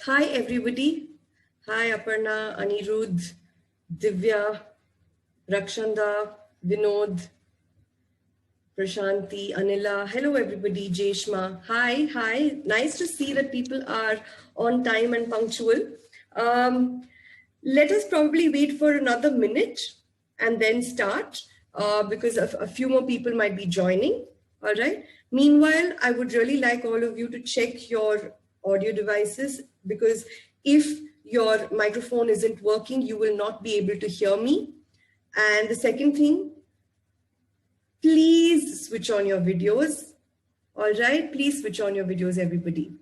Hi, everybody. Hi, Aparna, Anirudh, Divya, Rakshanda, Vinod, Prashanti, Anila. Hello, everybody. Jeshma. Hi. Nice to see that people are on time and punctual. Let us probably wait for another minute and then start because a few more people might be joining. All right. Meanwhile, I would really like all of you to check your audio devices because if your microphone isn't working, you will not be able to hear me. And the second thing, please switch on your videos. All right, please switch on your videos, everybody.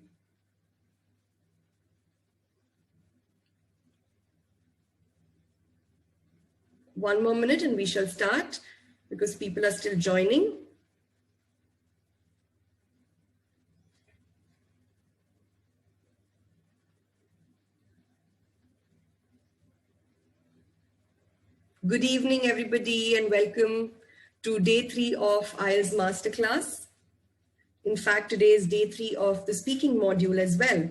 One more minute and we shall start because people are still joining. Good evening, everybody, and welcome to day 3 of IELTS Masterclass. In fact, today is day 3 of the speaking module as well.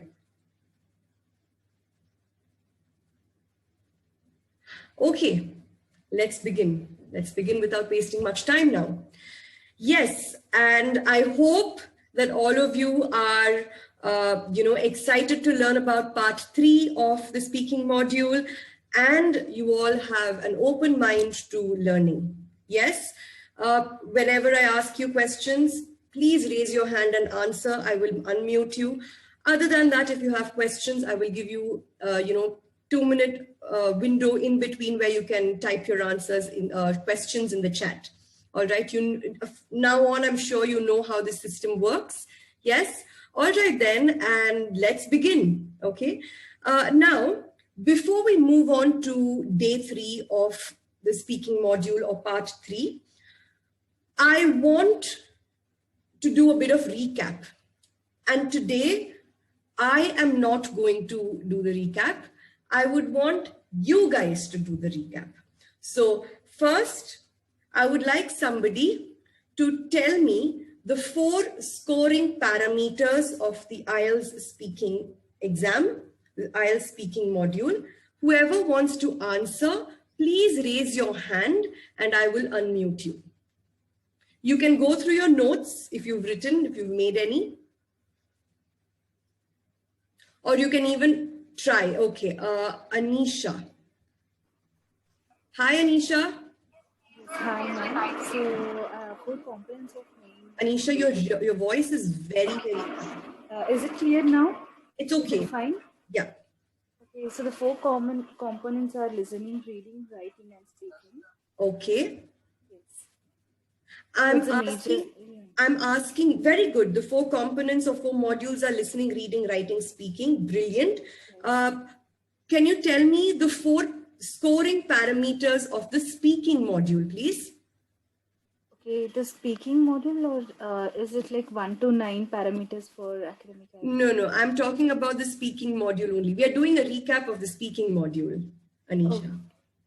Okay, let's begin. Let's begin without wasting much time now. Yes, and I hope that all of you are excited to learn about part 3 of the speaking module, and you all have an open mind to learning. Yes, whenever I ask you questions, please raise your hand and answer. I will unmute you. Other than that, if you have questions, I will give you, 2-minute window in between where you can type your answers in questions in the chat. All right, now on, I'm sure you know how the system works. Yes, all right then, and let's begin, okay? Now, before we move on to day 3 of the speaking module or part 3, I want to do a bit of recap. And today, I am not going to do the recap. I would want you guys to do the recap. So first, I would like somebody to tell me the 4 scoring parameters of the IELTS speaking exam, the IELTS speaking module. Whoever wants to answer, please raise your hand and I will unmute you. You can go through your notes if you've written, if you've made any. Or you can even try. Okay, Anisha. Hi, Anisha. Hi, ma'am. So, for components of main. Anisha, your voice is very, very. Is it clear now? It's okay. Is it fine? Yeah. Okay, so the 4 common components are listening, reading, writing, and speaking. Okay. Yes. I'm asking, very good. The 4 components of 4 modules are listening, reading, writing, speaking. Brilliant. Yes. Can you tell me the 4 scoring parameters of the speaking module, please? Okay, the speaking module, or is it like 1 to 9 parameters for academic? No, I'm talking about the speaking module only. We are doing a recap of the speaking module, Anisha.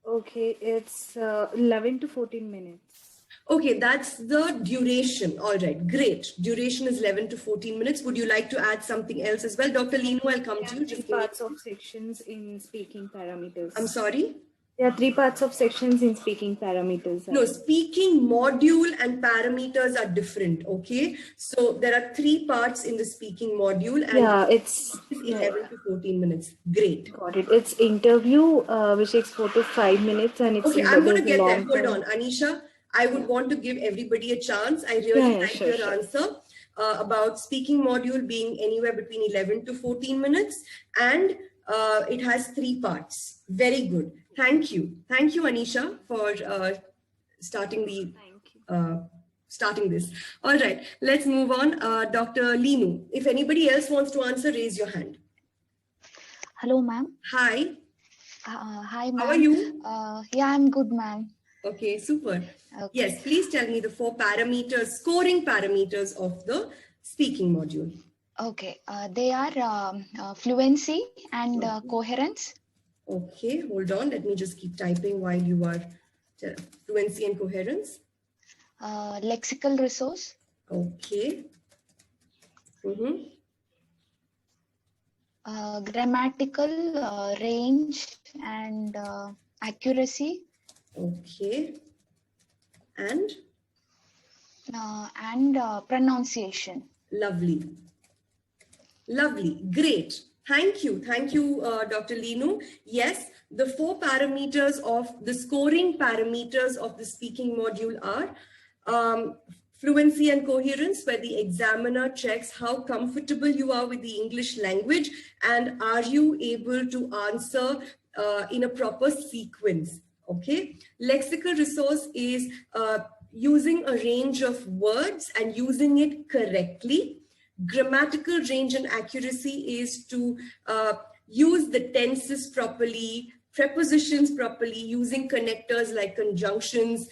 Okay, it's 11 to 14 minutes. Okay, that's the duration. All right, great. Duration is 11 to 14 minutes. Would you like to add something else as well? Dr. Lino, I'll come to you. Just parts of sections in speaking parameters. I'm sorry? There are 3 parts of sections in speaking parameters. No, speaking module and parameters are different, okay? So there are 3 parts in the speaking module and it's 11 to 14 minutes. Great. Got it. It's interview, which takes 4 to 5 minutes and it's... Okay, I'm going to get there. Hold on, Anisha. I would want to give everybody a chance. I really like your answer about speaking module being anywhere between 11 to 14 minutes and it has 3 parts. Very good. Thank you. Thank you, Anisha, for starting this. All right, let's move on. Dr. Linu, if anybody else wants to answer, raise your hand. Hello, ma'am. Hi. Hi, ma'am. How are you? Yeah, I'm good, ma'am. Okay, super. Okay. Yes, please tell me the 4 parameters, scoring parameters of the speaking module. Okay, they are fluency and coherence. Okay, hold on. Let me just keep typing while you are fluency and coherence. Lexical resource. Okay. grammatical range and accuracy Okay. And and pronunciation. lovely. Lovely. Great. Thank you. Thank you, Dr. Linu. Yes, the 4 parameters of the scoring parameters of the speaking module are fluency and coherence, where the examiner checks how comfortable you are with the English language and are you able to answer in a proper sequence. Okay. Lexical resource is using a range of words and using it correctly. Grammatical range and accuracy is to use the tenses properly, prepositions properly, using connectors like conjunctions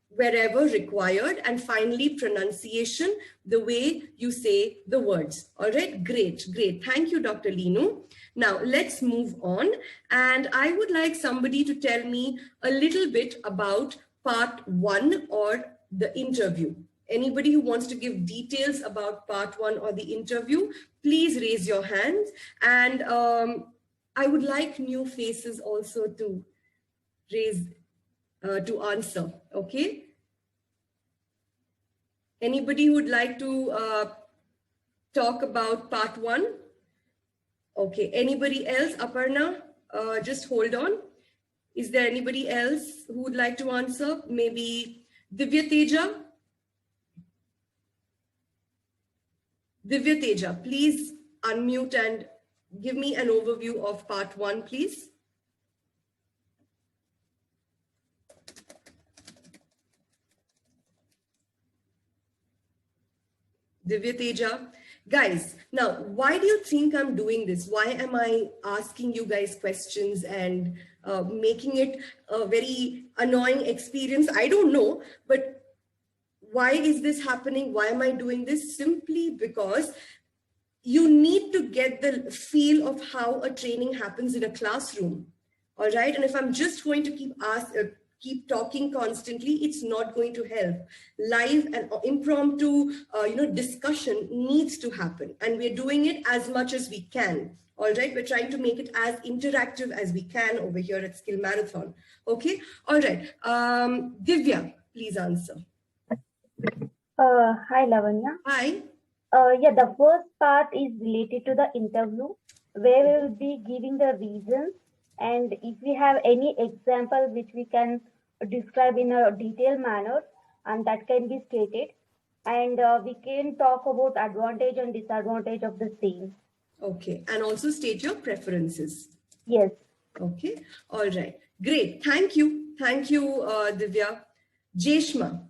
wherever required. And finally, pronunciation, the way you say the words. All right, great, great. Thank you, Dr. Linu. Now, let's move on. And I would like somebody to tell me a little bit about part 1 or the interview. Anybody who wants to give details about part 1 or the interview, please raise your hands. And I would like new faces also to raise, to answer, okay? Anybody who would like to talk about part 1? Okay, anybody else? Aparna, just hold on. Is there anybody else who would like to answer? Maybe Divya Teja? Divya Teja, please unmute and give me an overview of part 1, please. Divya Teja. Guys, now, why do you think I'm doing this? Why am I asking you guys questions and making it a very annoying experience? I don't know, but why is this happening? Why am I doing this? Simply because you need to get the feel of how a training happens in a classroom. All right. And if I'm just going to keep talking constantly, it's not going to help. Live and impromptu, discussion needs to happen. And we're doing it as much as we can. All right. We're trying to make it as interactive as we can over here at Skill Marathon. Okay. All right. Divya, please answer. Hi, Lavanya. Hi. Yeah, the first part is related to the interview, where we will be giving the reasons, and if we have any example which we can describe in a detailed manner, and that can be stated, and we can talk about advantage and disadvantage of the same. Okay, and also state your preferences. Yes. Okay, all right, great. Thank you, Divya. Jeshma,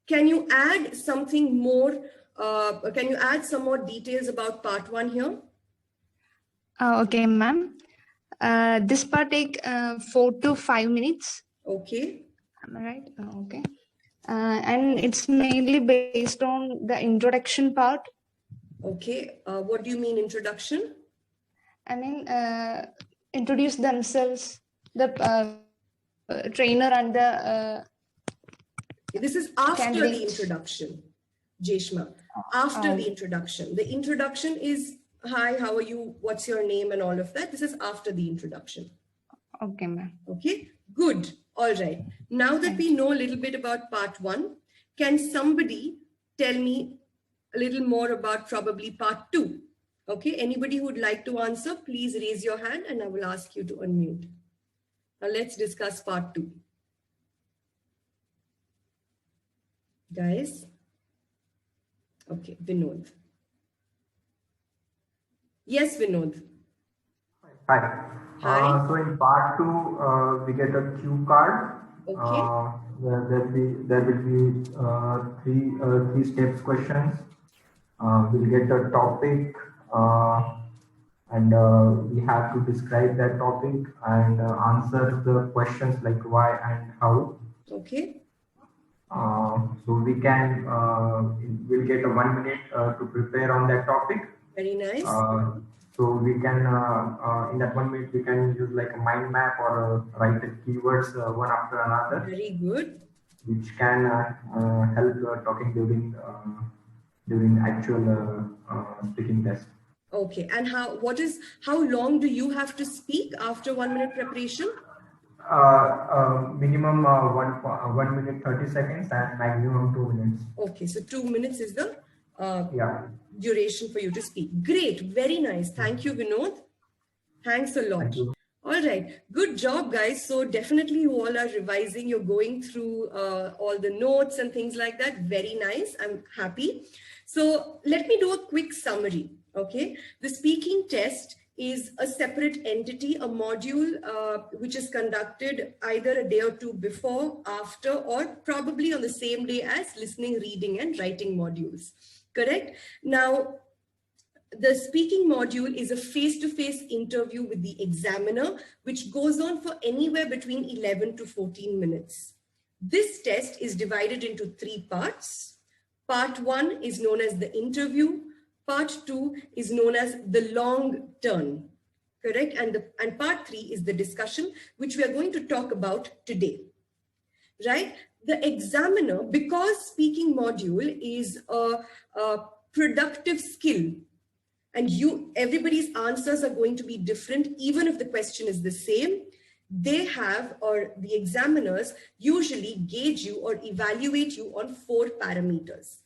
can you add something more? Can you add some more details about part 1 here? Okay, ma'am. This part take 4 to 5 minutes. Okay. Am I right? Okay. And it's mainly based on the introduction part. Okay. What do you mean introduction? I mean, introduce themselves, the trainer and the this is after candidate. the introduction, Jeshma. After the introduction. The introduction is, hi, how are you? What's your name? And all of that. This is after the introduction. Okay, ma'am. Okay, good. All right. Now that we know a little bit about part 1, can somebody tell me a little more about probably part 2? Okay, anybody who would like to answer, please raise your hand and I will ask you to unmute. Now let's discuss part 2. Guys. Okay, Vinod. Yes, Vinod. Hi. Hi. So in part 2, we get a cue card. Okay. There will be three steps questions. We'll get a topic, and we have to describe that topic and answer the questions like why and how. Okay. So we can we'll get a 1 minute to prepare on that topic. Very nice. So we can in that 1 minute we can use like a mind map or write the keywords one after another. Very good. Which can help talking during actual speaking test. Okay. And how long do you have to speak after 1 minute preparation? Minimum 1 minute 30 seconds and maximum 2 minutes. Okay, so 2 minutes is the Yeah. duration for you to speak. Great, very nice. Thank you, Vinod. Thanks a lot. Thank you. All right, good job, guys. So definitely you all are revising. You're going through all the notes and things like that. Very nice. I'm happy. So let me do a quick summary. Okay, the speaking test is a separate entity, a module which is conducted either a day or two before, after, or probably on the same day as listening, reading, and writing modules. Correct? Now, the speaking module is a face-to-face interview with the examiner, which goes on for anywhere between 11 to 14 minutes. This test is divided into 3 parts. Part 1 is known as the interview. Part 2 is known as the long turn, correct? And part 3 is the discussion, which we are going to talk about today, right? The examiner, because speaking module is a productive skill, and everybody's answers are going to be different, even if the question is the same, they have, or the examiners usually gauge you or evaluate you on 4 parameters: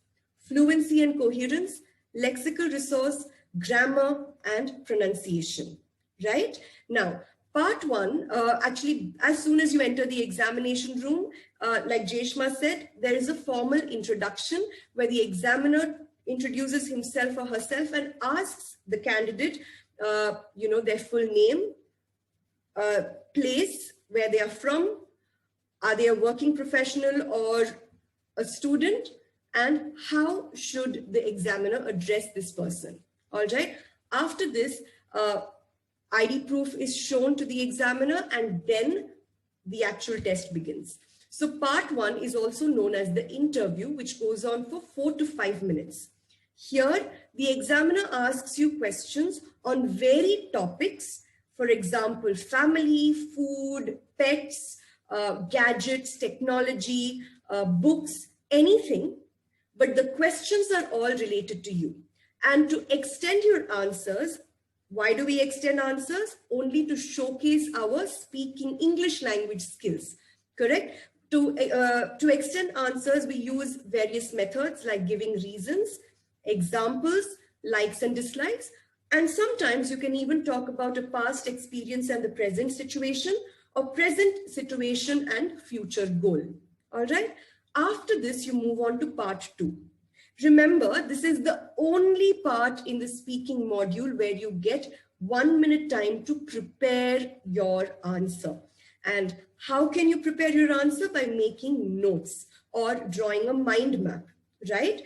fluency and coherence, lexical resource, grammar, and pronunciation, right? Now, part 1, actually, as soon as you enter the examination room, like Jeshma said, there is a formal introduction where the examiner introduces himself or herself and asks the candidate, their full name, place where they are from, are they a working professional or a student, and how should the examiner address this person. All right. After this, ID proof is shown to the examiner, and then the actual test begins. So part 1 is also known as the interview, which goes on for 4 to 5 minutes. Here, the examiner asks you questions on varied topics. For example, family, food, pets, gadgets, technology, books, anything. But the questions are all related to you. And to extend your answers, why do we extend answers? Only to showcase our speaking English language skills, correct? To extend answers, we use various methods like giving reasons, examples, likes and dislikes. And sometimes you can even talk about a past experience and the present situation, or present situation and future goal. All right. After this, you move on to part 2. Remember, this is the only part in the speaking module where you get 1 minute time to prepare your answer. And how can you prepare your answer? By making notes or drawing a mind map, right?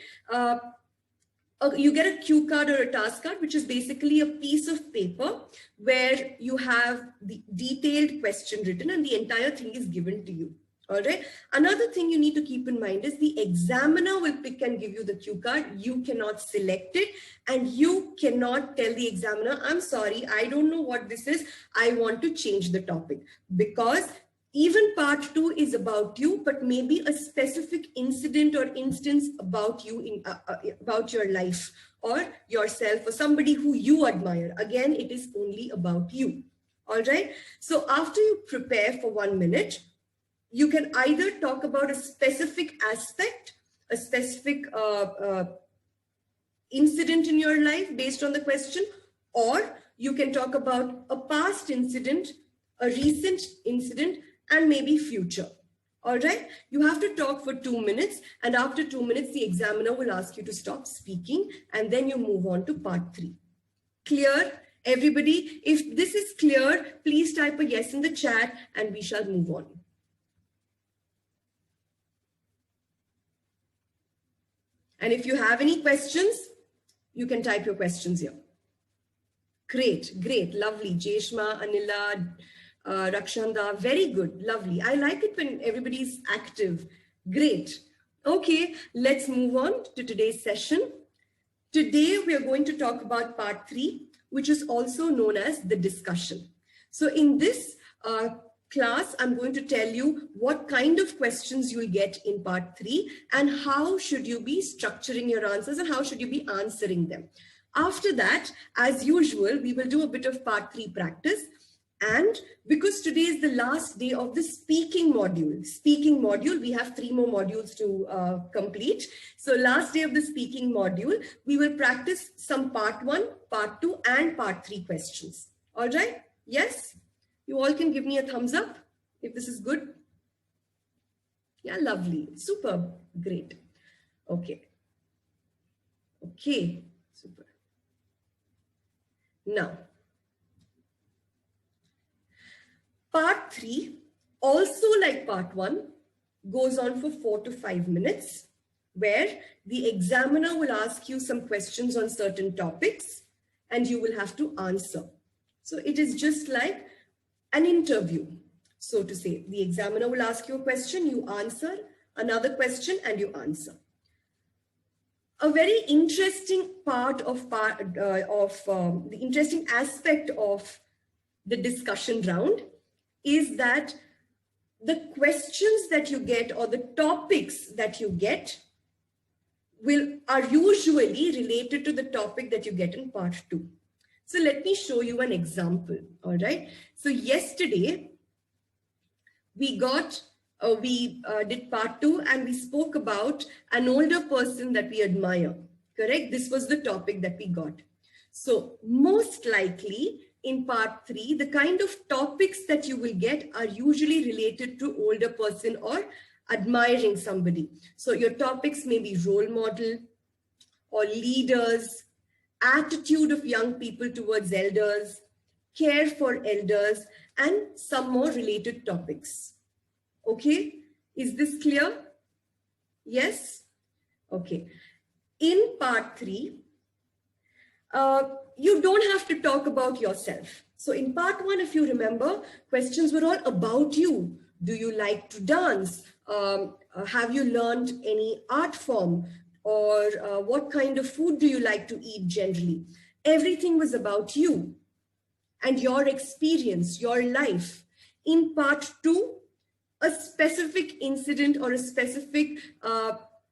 You get a cue card or a task card, which is basically a piece of paper where you have the detailed question written and the entire thing is given to you. All right. Another thing you need to keep in mind is the examiner will pick and give you the cue card. You cannot select it, and you cannot tell the examiner, I'm sorry, I don't know what this is. I want to change the topic, because even part 2 is about you, but maybe a specific incident or instance about you, about your life or yourself or somebody who you admire. Again, it is only about you. All right. So after you prepare for 1 minute, you can either talk about a specific aspect, a specific incident in your life based on the question, or you can talk about a past incident, a recent incident, and maybe future. All right. You have to talk for 2 minutes, and after 2 minutes, the examiner will ask you to stop speaking, and then you move on to part 3. Clear, everybody? If this is clear, please type a yes in the chat and we shall move on. And if you have any questions, you can type your questions here. Great, great, lovely. Jeshma, Anila, Rakshanda, very good, lovely. I like it when everybody's active. Great. Okay, let's move on to today's session. Today, we are going to talk about part 3, which is also known as the discussion. So in this class, I'm going to tell you what kind of questions you'll get in part 3 and how should you be structuring your answers and how should you be answering them. After that, as usual, we will do a bit of part 3 practice. And because today is the last day of the speaking module, we have 3 more modules to complete. So last day of the speaking module, we will practice some part 1, part 2, and part 3 questions. All right? Yes? You all can give me a thumbs up if this is good. Yeah, lovely. Superb. Great. Okay. Okay. Super. Now, part 3, also like part 1, goes on for 4 to 5 minutes, where the examiner will ask you some questions on certain topics and you will have to answer. So it is just like an interview, so to say. The examiner will ask you a question, you answer, another question, and you answer. A very interesting part of the interesting aspect of the discussion round is that the questions that you get or the topics that you get are usually related to the topic that you get in part 2. So let me show you an example. All right. So yesterday we did part 2 and we spoke about an older person that we admire. Correct? This was the topic that we got. So most likely in part 3, the kind of topics that you will get are usually related to older person or admiring somebody. So your topics may be role model or leaders, attitude of young people towards elders, care for elders, and some more related topics. Okay, is this clear? Yes? Okay. In part 3, you don't have to talk about yourself. So in part 1, if you remember, questions were all about you. Do you like to dance? Have you learned any art form? Or what kind of food do you like to eat generally? Everything was about you and your experience, your life. In part 2, a specific incident or a specific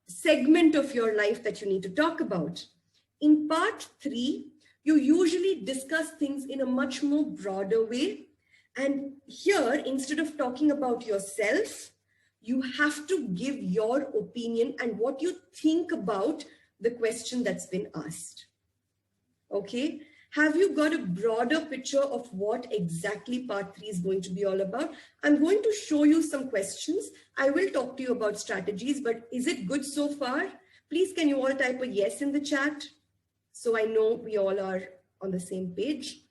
segment of your life that you need to talk about. In part 3, you usually discuss things in a much more broader way. And here, instead of talking about yourself, you have to give your opinion and what you think about the question that's been asked. Okay? Have you got a broader picture of what exactly part 3 is going to be all about? I'm going to show you some questions. I will talk to you about strategies, but is it good so far? Please, can you all type a yes in the chat? So I know we all are on the same page.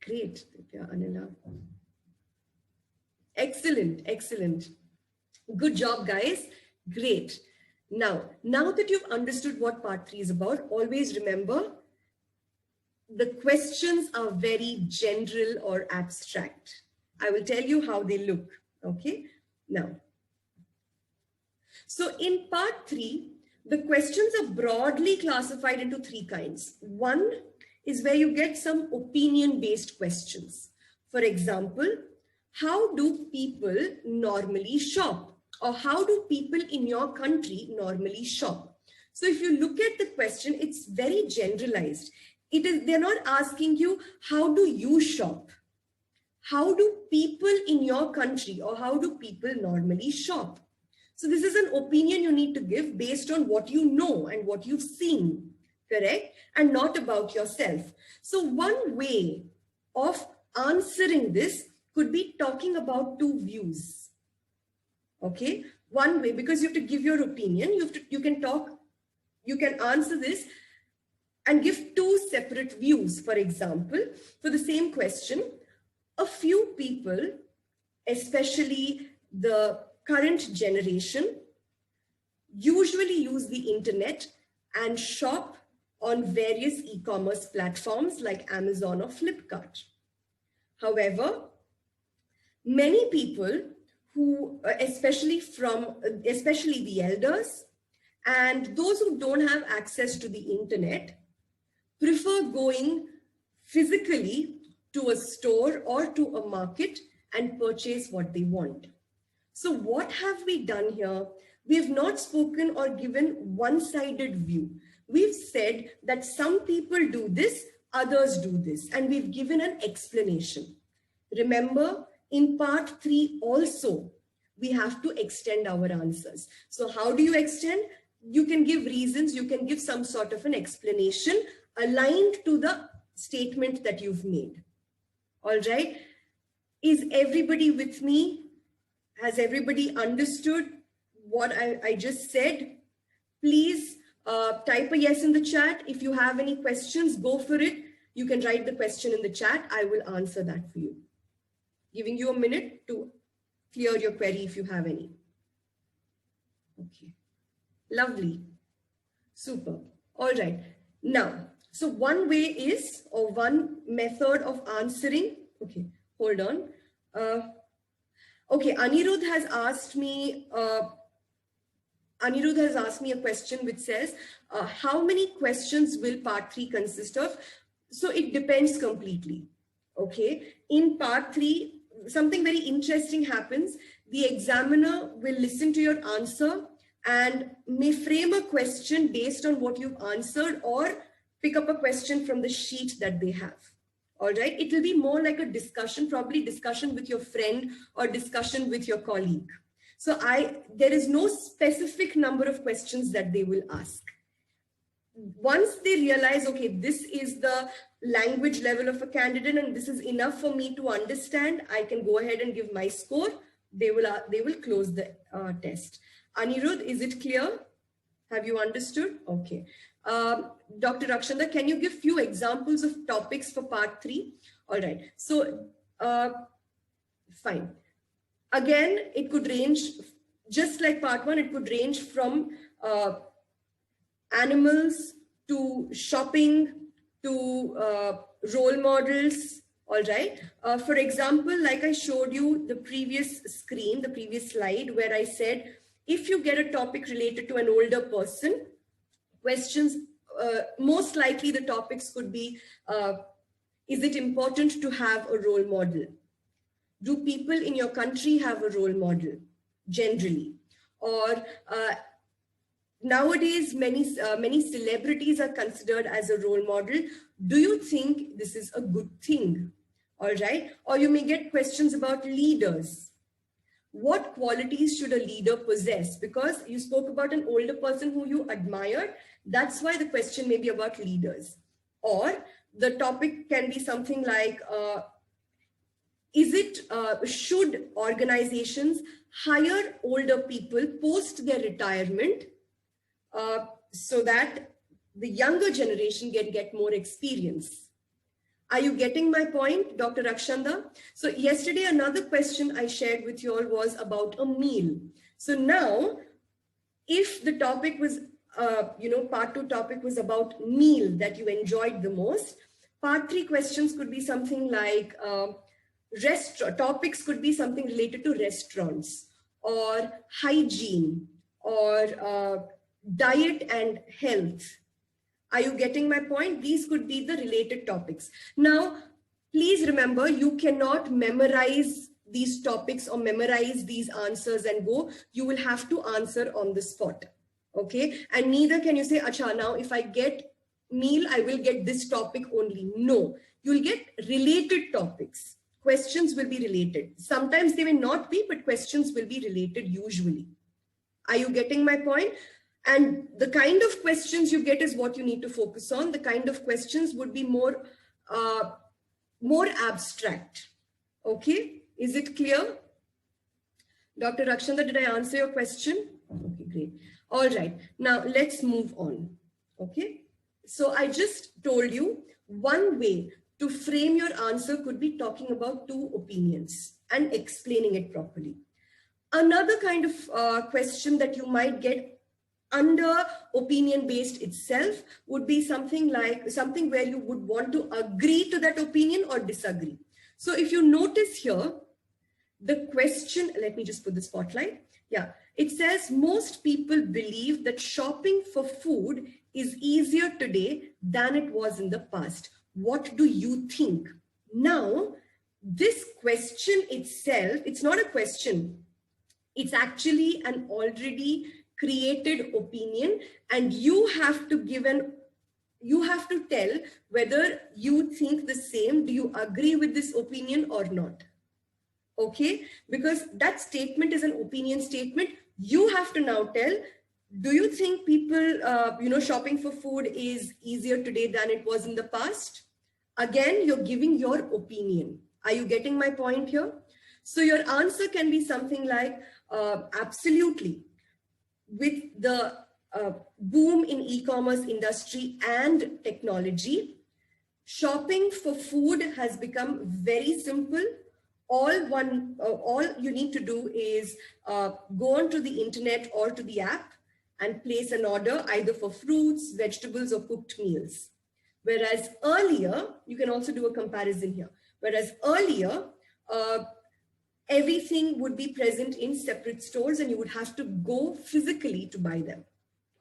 Great. Excellent, excellent. Good job, guys. Great. Now that you've understood what part 3 is about, always remember, the questions are very general or abstract. I will tell you how they look. Okay. Now, so in part 3, the questions are broadly classified into 3 kinds. One is where you get some opinion-based questions. For example, how do people normally shop? Or how do people in your country normally shop? So if you look at the question, it's very generalized. They're not asking you, how do you shop? How do people in your country or how do people normally shop? So this is an opinion you need to give based on what you know and what you've seen, correct? And not about yourself. So one way of answering this could be talking about 2 views. Okay, one way, because you have to give your opinion, you can answer this and give 2 separate views. For example, for the same question, a few people, especially the current generation, usually use the internet and shop on various e-commerce platforms like Amazon or Flipkart. However, many people who, especially the elders and those who don't have access to the internet, prefer going physically to a store or to a market and purchase what they want. So what have we done here? We have not spoken or given one-sided view. We've said that some people do this, others do this, and we've given an explanation. Remember, in part 3 also, we have to extend our answers. So how do you extend? You can give reasons, you can give some sort of an explanation aligned to the statement that you've made. All right. Is everybody with me? Has everybody understood what I just said? Please type a yes in the chat. If you have any questions, go for it. You can write the question in the chat. I will answer that for you. Giving you a minute to clear your query if you have any. Okay. Lovely. Super. All right. Now, so one way is, or one method of answering. Okay, hold on. Okay, Anirudh has asked me a question which says, how many questions will part 3 consist of? So it depends completely. Okay, in part 3, something very interesting happens. The examiner will listen to your answer and may frame a question based on what you've answered, or pick up a question from the sheet that they have. All right, it will be more like a discussion, probably discussion with your friend or discussion with your colleague. So there is no specific number of questions that they will ask. Once they realize, okay, this is the language level of a candidate and this is enough for me to understand, I can go ahead and give my score. They will close the test. Anirudh, is it clear? Have you understood? Okay. Dr. Rakshanda, can you give few examples of topics for part 3? All right. So, fine. Again, it could range, just like part 1, it could range from animals to shopping to role models. All right. For example, like I showed you the previous screen, the previous slide, where I said, if you get a topic related to an older person, questions, most likely the topics could be, is it important to have a role model? Do people in your country have a role model generally? Or nowadays, many celebrities are considered as a role model. Do you think this is a good thing? All right. Or you may get questions about leaders. What qualities should a leader possess? Because you spoke about an older person who you admired. That's why the question may be about leaders. Or the topic can be something like, should organizations hire older people post their retirement so that the younger generation can get more experience? Are you getting my point, Dr. Rakshanda? So yesterday, another question I shared with you all was about a meal. So now, if the topic was, part 2 topic was about meal that you enjoyed the most, part 3 questions could be something like, topics could be something related to restaurants or hygiene or diet and health. Are you getting my point? These could be the related topics. Now, please remember, you cannot memorize these topics or memorize these answers and go. You will have to answer on the spot. Okay. And neither can you say, Acha, now if I get meal, I will get this topic only. No, you'll get related topics. Questions will be related. Sometimes they may not be, but questions will be related usually. Are you getting my point? And the kind of questions you get is what you need to focus on. The kind of questions would be more abstract. Okay, is it clear? Dr. Rakshanda, did I answer your question? Okay, great. All right, now let's move on. Okay, so I just told you one way to frame your answer could be talking about 2 opinions and explaining it properly. Another kind of question that you might get under opinion based itself would be something where you would want to agree to that opinion or disagree. So if you notice here, the question, let me just put the spotlight. Yeah, it says most people believe that shopping for food is easier today than it was in the past. What do you think? Now, this question itself, it's not a question. It's actually an already created opinion, and you have to give an you have to tell whether you think the same, do you agree with this opinion or not? Okay, because that statement is an opinion statement. You have to now tell, do you think people, shopping for food is easier today than it was in the past? Again, you're giving your opinion. Are you getting my point here? So your answer can be something like, absolutely. With the boom in e-commerce industry and technology, shopping for food has become very simple. All you need to do is go onto the internet or to the app and place an order either for fruits, vegetables, or cooked meals. Whereas earlier, you can also do a comparison here. Whereas earlier, everything would be present in separate stores and you would have to go physically to buy them.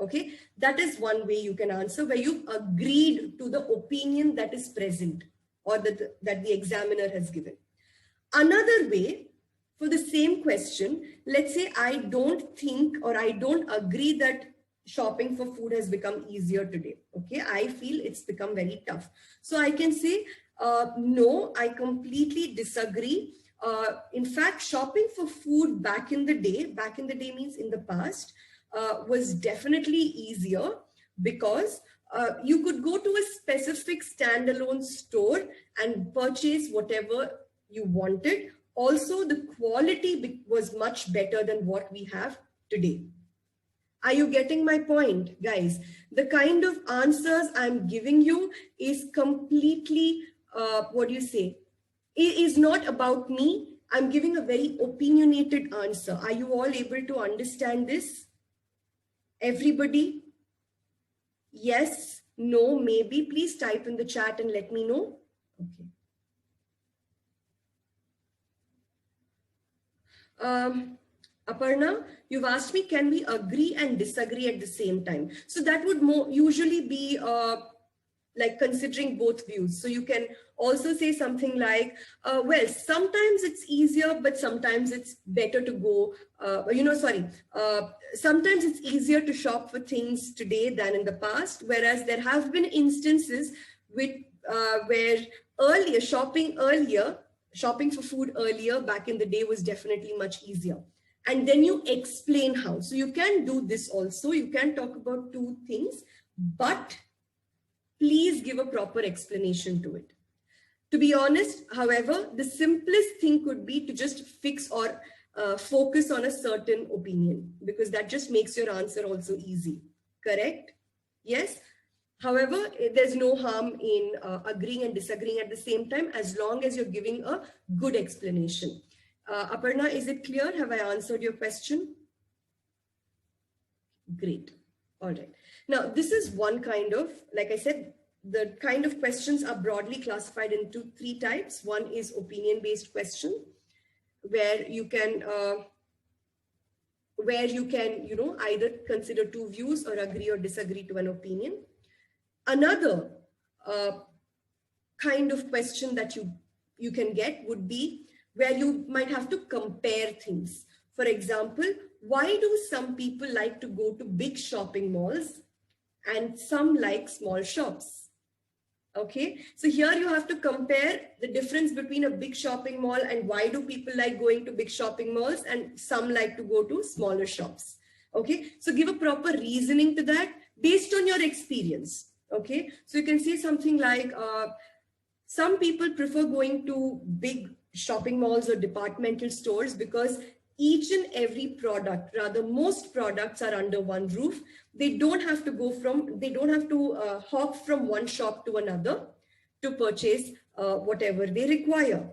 Okay, that is one way you can answer, where you agreed to the opinion that is present or that the examiner has given. Another way, for the same question, let's say I don't think or I don't agree that shopping for food has become easier today. Okay, I feel it's become very tough. So I can say, no, I completely disagree. In fact, shopping for food back in the day means in the past, was definitely easier because you could go to a specific standalone store and purchase whatever you wanted. Also, the quality was much better than what we have today. Are you getting my point, guys? The kind of answers I'm giving you is completely, it is not about me. I'm giving a very opinionated answer. Are you all able to understand this? Everybody? Yes, no, maybe. Please type in the chat and let me know. Okay. Aparna, you've asked me, can we agree and disagree at the same time? So that would usually be like considering both views. So you can also say something like, well, sometimes it's easier, but sometimes it's better to go, sometimes it's easier to shop for things today than in the past, whereas there have been instances where shopping for food earlier back in the day was definitely much easier. And then you explain how. So you can do this also. You can talk about two things, but please give a proper explanation to it. To be honest, however, the simplest thing could be to just fix or focus on a certain opinion, because that just makes your answer also easy. Correct? Yes. However, there's no harm in agreeing and disagreeing at the same time, as long as you're giving a good explanation. Aparna, is it clear? Have I answered your question? Great. All right. Now, this is one kind of, like I said, the kind of questions are broadly classified into three types. One is opinion-based question, where you can, either consider two views or agree or disagree to an opinion. Another kind of question that you can get would be where you might have to compare things. For example, why do some people like to go to big shopping malls and some like small shops? Okay, so here you have to compare the difference between a big shopping mall and why do people like going to big shopping malls and some like to go to smaller shops. Okay, so give a proper reasoning to that based on your experience. Okay, so you can say something like, some people prefer going to big shopping malls or departmental stores because each and every product, rather most products, are under one roof. They don't have to hop from one shop to another to purchase whatever they require.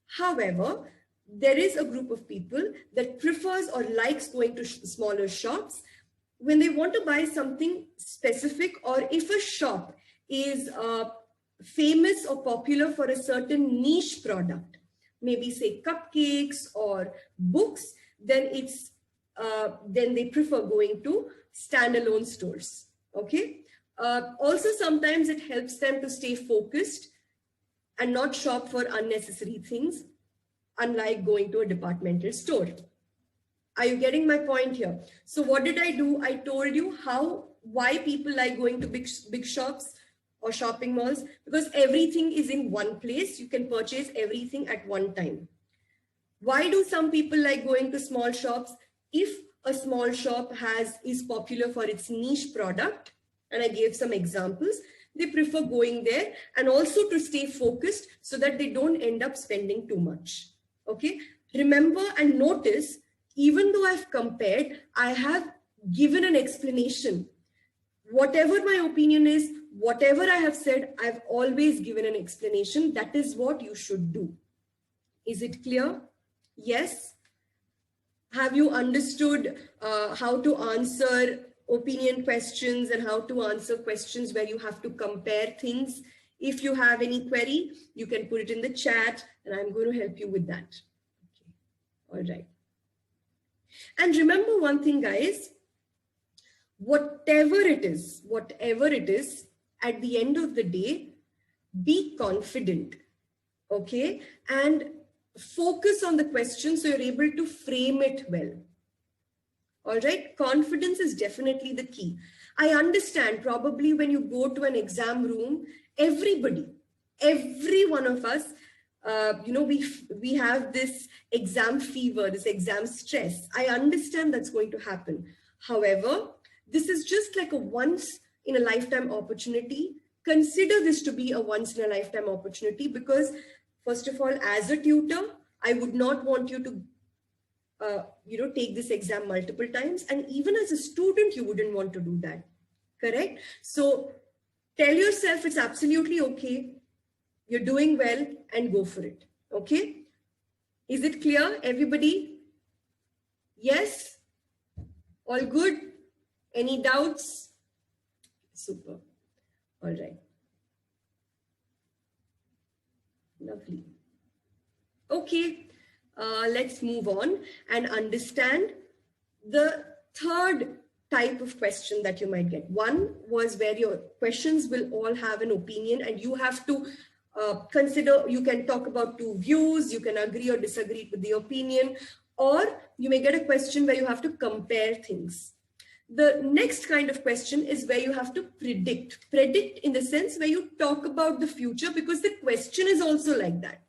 However, there is a group of people that prefers or likes going to smaller shops when they want to buy something specific, or if a shop is famous or popular for a certain niche product, maybe say cupcakes or books, then they prefer going to standalone stores. Okay. Also, sometimes it helps them to stay focused and not shop for unnecessary things, unlike going to a departmental store. Are you getting my point here? So what did I do? I told you why people like going to big shops, or shopping malls? Because everything is in one place. You can purchase everything at one time. Why do some people like going to small shops? If a small shop is popular for its niche product, and I gave some examples, they prefer going there, and also to stay focused so that they don't end up spending too much. Okay, remember and notice, even though I've compared, I have given an explanation. Whatever my opinion is, whatever I have said, I've always given an explanation. That is what you should do. Is it clear? Yes. Have you understood how to answer opinion questions and how to answer questions where you have to compare things? If you have any query, you can put it in the chat and I'm going to help you with that. Okay. All right. And remember one thing, guys, whatever it is, at the end of the day, be confident. Okay. And focus on the question so you're able to frame it well. All right, confidence is definitely the key. I understand probably when you go to an exam room, every one of us, we have this exam fever, this exam stress. I understand that's going to happen. However, this is just like a once in a lifetime opportunity. Consider this to be a once in a lifetime opportunity because first of all, as a tutor, I would not want you to, take this exam multiple times. And even as a student, you wouldn't want to do that. Correct? So tell yourself it's absolutely okay. You're doing well and go for it. Okay? Is it clear, everybody? Yes? All good? Any doubts? Super. All right. Lovely. Okay, let's move on and understand the third type of question that you might get. One was where your questions will all have an opinion and you have to consider, you can talk about two views, you can agree or disagree with the opinion, or you may get a question where you have to compare things. The next kind of question is where you have to predict in the sense where you talk about the future because the question is also like that.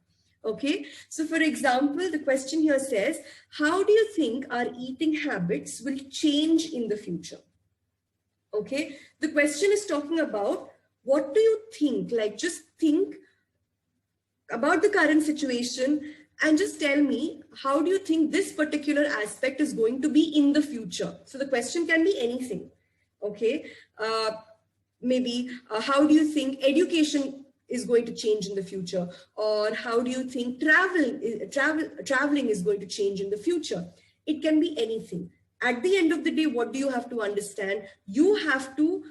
Okay, so for example, the question here says, how do you think our eating habits will change in the future? Okay, the question is talking about what do you think, like just think about the current situation and just tell me, how do you think this particular aspect is going to be in the future? So the question can be anything. Okay, maybe how do you think education is going to change in the future? Or how do you think traveling is going to change in the future? It can be anything. At the end of the day, what do you have to understand? You have to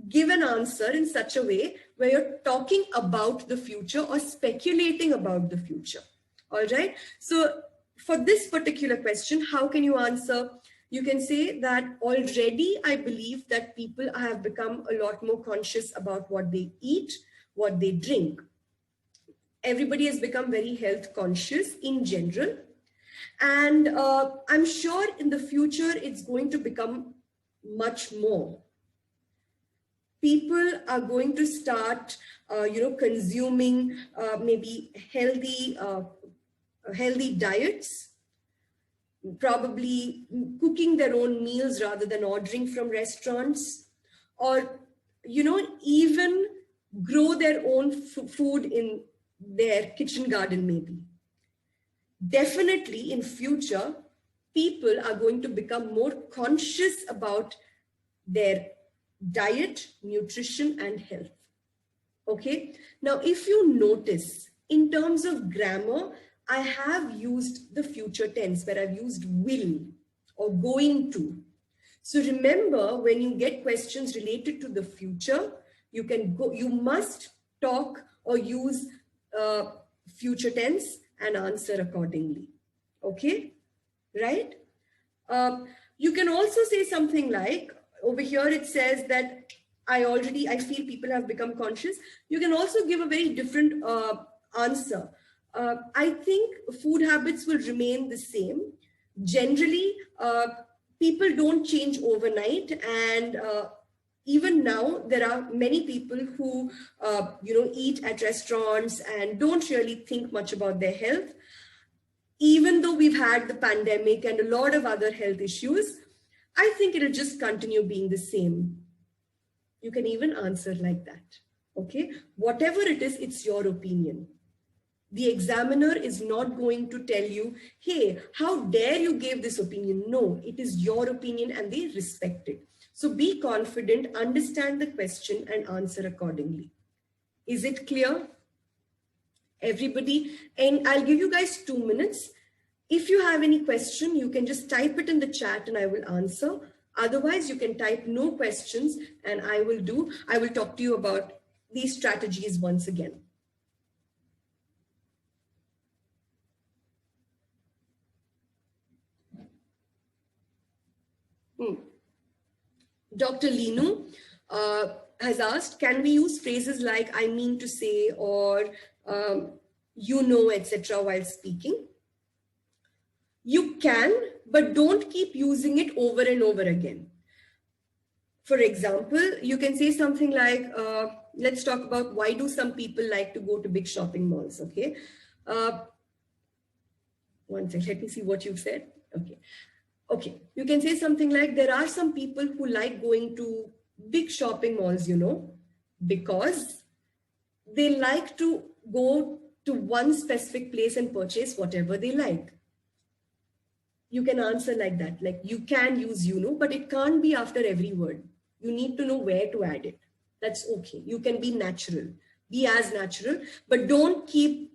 give an answer in such a way where you're talking about the future or speculating about the future. All right. So for this particular question, how can you answer? You can say that already I believe that people have become a lot more conscious about what they eat, what they drink. Everybody has become very health conscious in general. And I'm sure in the future, it's going to become much more. People are going to start, consuming maybe healthy diets, probably cooking their own meals rather than ordering from restaurants, or, even grow their own food in their kitchen garden maybe. Definitely in future, people are going to become more conscious about their diet, nutrition, and health. Okay. Now, if you notice, in terms of grammar, I have used the future tense where I've used will or going to. So remember, when you get questions related to the future, you must talk or use future tense and answer accordingly. Okay. Right. You can also say something like, over here it says that I feel people have become conscious. You can also give a very different answer. I think food habits will remain the same. Generally, people don't change overnight, and even now, there are many people who, eat at restaurants and don't really think much about their health. Even though we've had the pandemic and a lot of other health issues, I think it'll just continue being the same. You can even answer like that. Okay, whatever it is, it's your opinion. The examiner is not going to tell you, hey, how dare you give this opinion? No, it is your opinion and they respect it. So be confident, understand the question and answer accordingly. Is it clear? Everybody, and I'll give you guys 2 minutes. If you have any question, you can just type it in the chat and I will answer. Otherwise, you can type no questions and I will talk to you about these strategies once again. Dr. Linu has asked, can we use phrases like I mean to say or etc. while speaking? You can, but don't keep using it over and over again. For example, you can say something like, let's talk about why do some people like to go to big shopping malls, okay? One second, let me see what you've said. Okay, you can say something like, there are some people who like going to big shopping malls, because they like to go to one specific place and purchase whatever they like. You can answer like that, like you can use but it can't be after every word. You need to know where to add it. That's okay. You can be natural, be as natural, but don't keep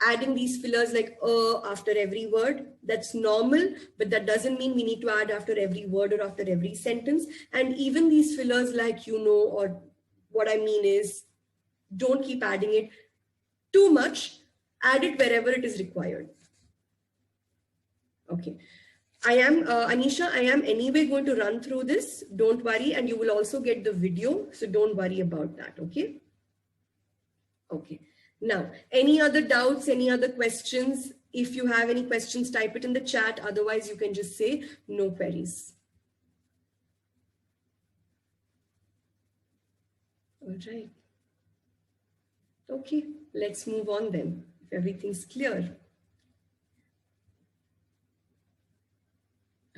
adding these fillers like after every word. That's normal, but that doesn't mean we need to add after every word or after every sentence. And even these fillers like or what I mean is, don't keep adding it too much. Add it wherever it is required. Okay, I am Anisha, I am anyway going to run through this, don't worry, and you will also get the video, so don't worry about that. Okay, now any other doubts, any other questions? If you have any questions, type it in the chat, otherwise you can just say no queries. All right, okay, let's move on then, if everything's clear.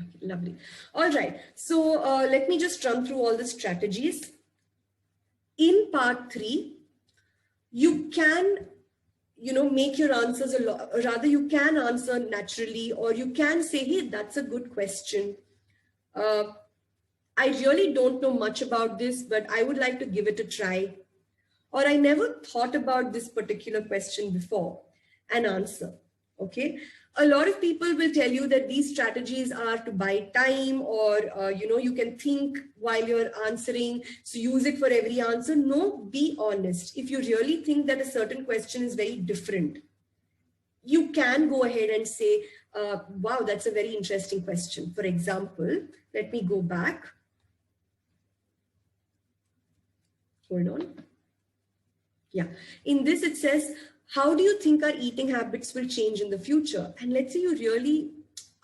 Okay, lovely. All right, so let me just run through all the strategies. In part 3, you can, make your answers a lot, rather you can answer naturally, or you can say, hey, that's a good question. I really don't know much about this, but I would like to give it a try. Or I never thought about this particular question before, and answer. Okay, a lot of people will tell you that these strategies are to buy time, or you can think while you're answering, so use it for every answer. No, be honest. If you really think that a certain question is very different, you can go ahead and say, wow, that's a very interesting question. For example, let me go back. Hold on. Yeah, in this it says, how do you think our eating habits will change in the future? And let's say you really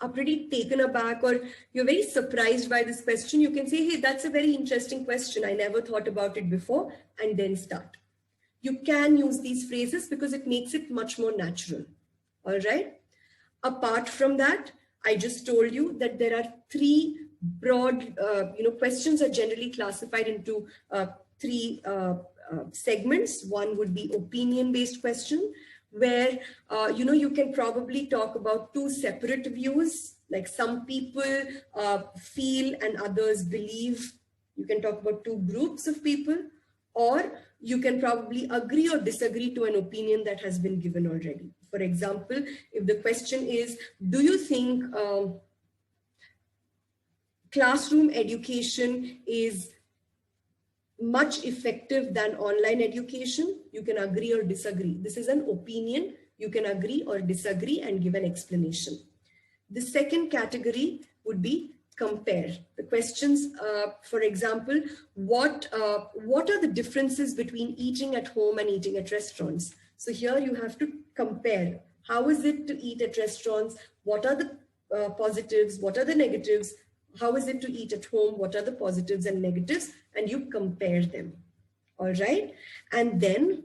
are pretty taken aback, or you're very surprised by this question. You can say, hey, that's a very interesting question. I never thought about it before, and then start. You can use these phrases because it makes it much more natural. All right. Apart from that, I just told you that there are 3 broad, questions are generally classified into 3 segments. One would be opinion-based question, where you can probably talk about 2 separate views, like some people feel and others believe. You can talk about 2 groups of people, or you can probably agree or disagree to an opinion that has been given already. For example, if the question is, do you think classroom education is much effective than online education? You can agree or disagree. This is an opinion. You can agree or disagree and give an explanation. The second category would be compare. The questions, for example, what are the differences between eating at home and eating at restaurants? So here you have to compare. How is it to eat at restaurants? What are the positives? What are the negatives? how is it to eat at home? What are the positives and negatives? And you compare them. All right. And then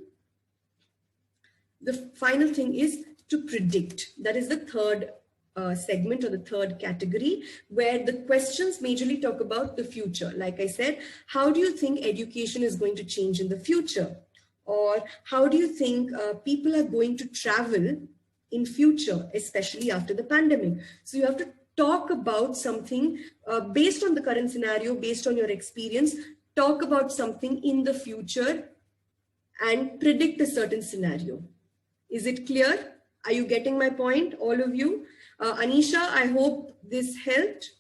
the final thing is to predict. That is the third segment or the third category, where the questions majorly talk about the future. Like I said, how do you think education is going to change in the future? Or how do you think people are going to travel in future, especially after the pandemic? So you have to talk about something based on the current scenario, based on your experience, talk about something in the future and predict a certain scenario. Is it clear? Are you getting my point, all of you? Anisha, I hope this helped.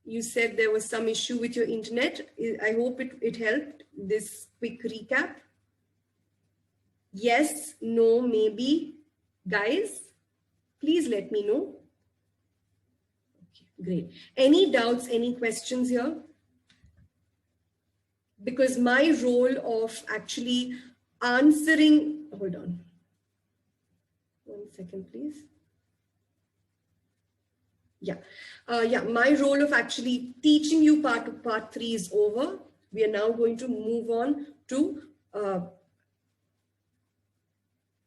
You said there was some issue with your internet. I hope it helped, this quick recap. Yes, no, maybe. Guys, please let me know. Okay, great. Any doubts, any questions here? Because my role of actually answering, hold on. 1 second, please. Yeah, my role of actually teaching you part 3 is over. We are now going to move on to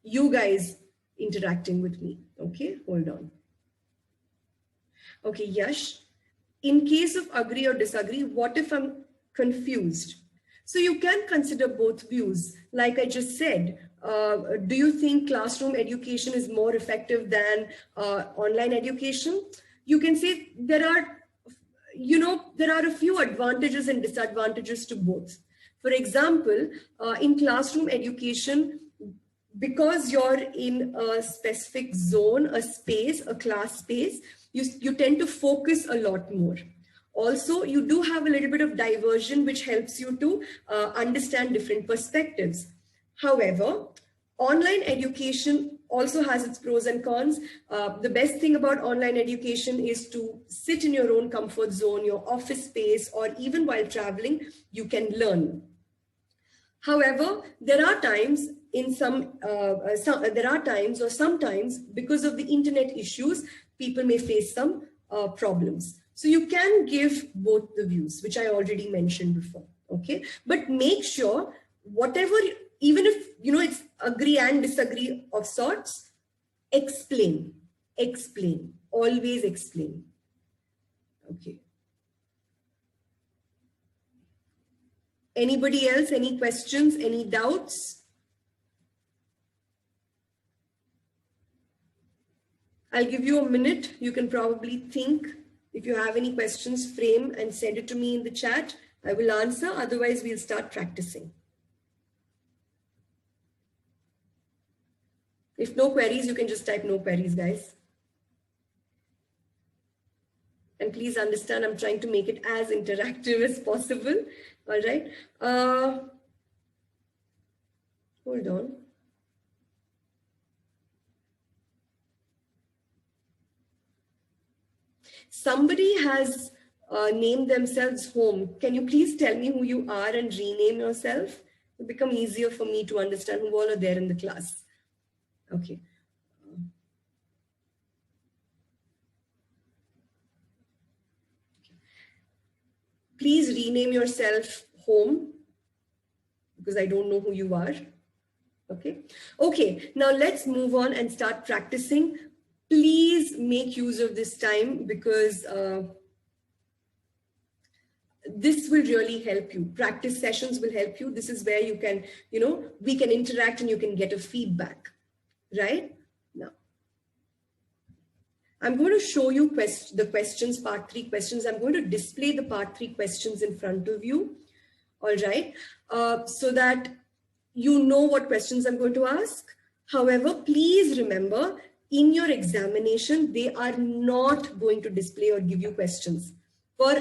you guys interacting with me. Okay, hold on. Okay, Yash, in case of agree or disagree, what if I'm confused? So you can consider both views. Like I just said, do you think classroom education is more effective than online education? You can say there are a few advantages and disadvantages to both. For example, in classroom education, because you're in a specific zone, a space, a class space, you tend to focus a lot more. Also, you do have a little bit of diversion, which helps you to understand different perspectives. However, online education also has its pros and cons. The best thing about online education is to sit in your own comfort zone, your office space, or even while traveling, you can learn. However, there are times sometimes because of the internet issues, people may face some problems. So you can give both the views, which I already mentioned before. Okay, but make sure whatever, even if it's agree and disagree of sorts, explain, always explain. Okay. Anybody else? Any questions? Any doubts? I'll give you a minute. You can probably think. If you have any questions, frame and send it to me in the chat. I will answer. Otherwise, we'll start practicing. If no queries, you can just type no queries, guys. And please understand, I'm trying to make it as interactive as possible. All right. Hold on. Somebody has named themselves home. Can you please tell me who you are and rename yourself? It will become easier for me to understand who all are there in the class. Okay. Please rename yourself home, because I don't know who you are. Okay. Okay. Now let's move on and start practicing. Please make use of this time, because this will really help you. Practice sessions will help you. This is where you can, we can interact and you can get a feedback, right? Now, I'm going to show you the questions, part 3 questions. I'm going to display the part 3 questions in front of you. All right. So that you know what questions I'm going to ask. However, please remember, in your examination, they are not going to display or give you questions.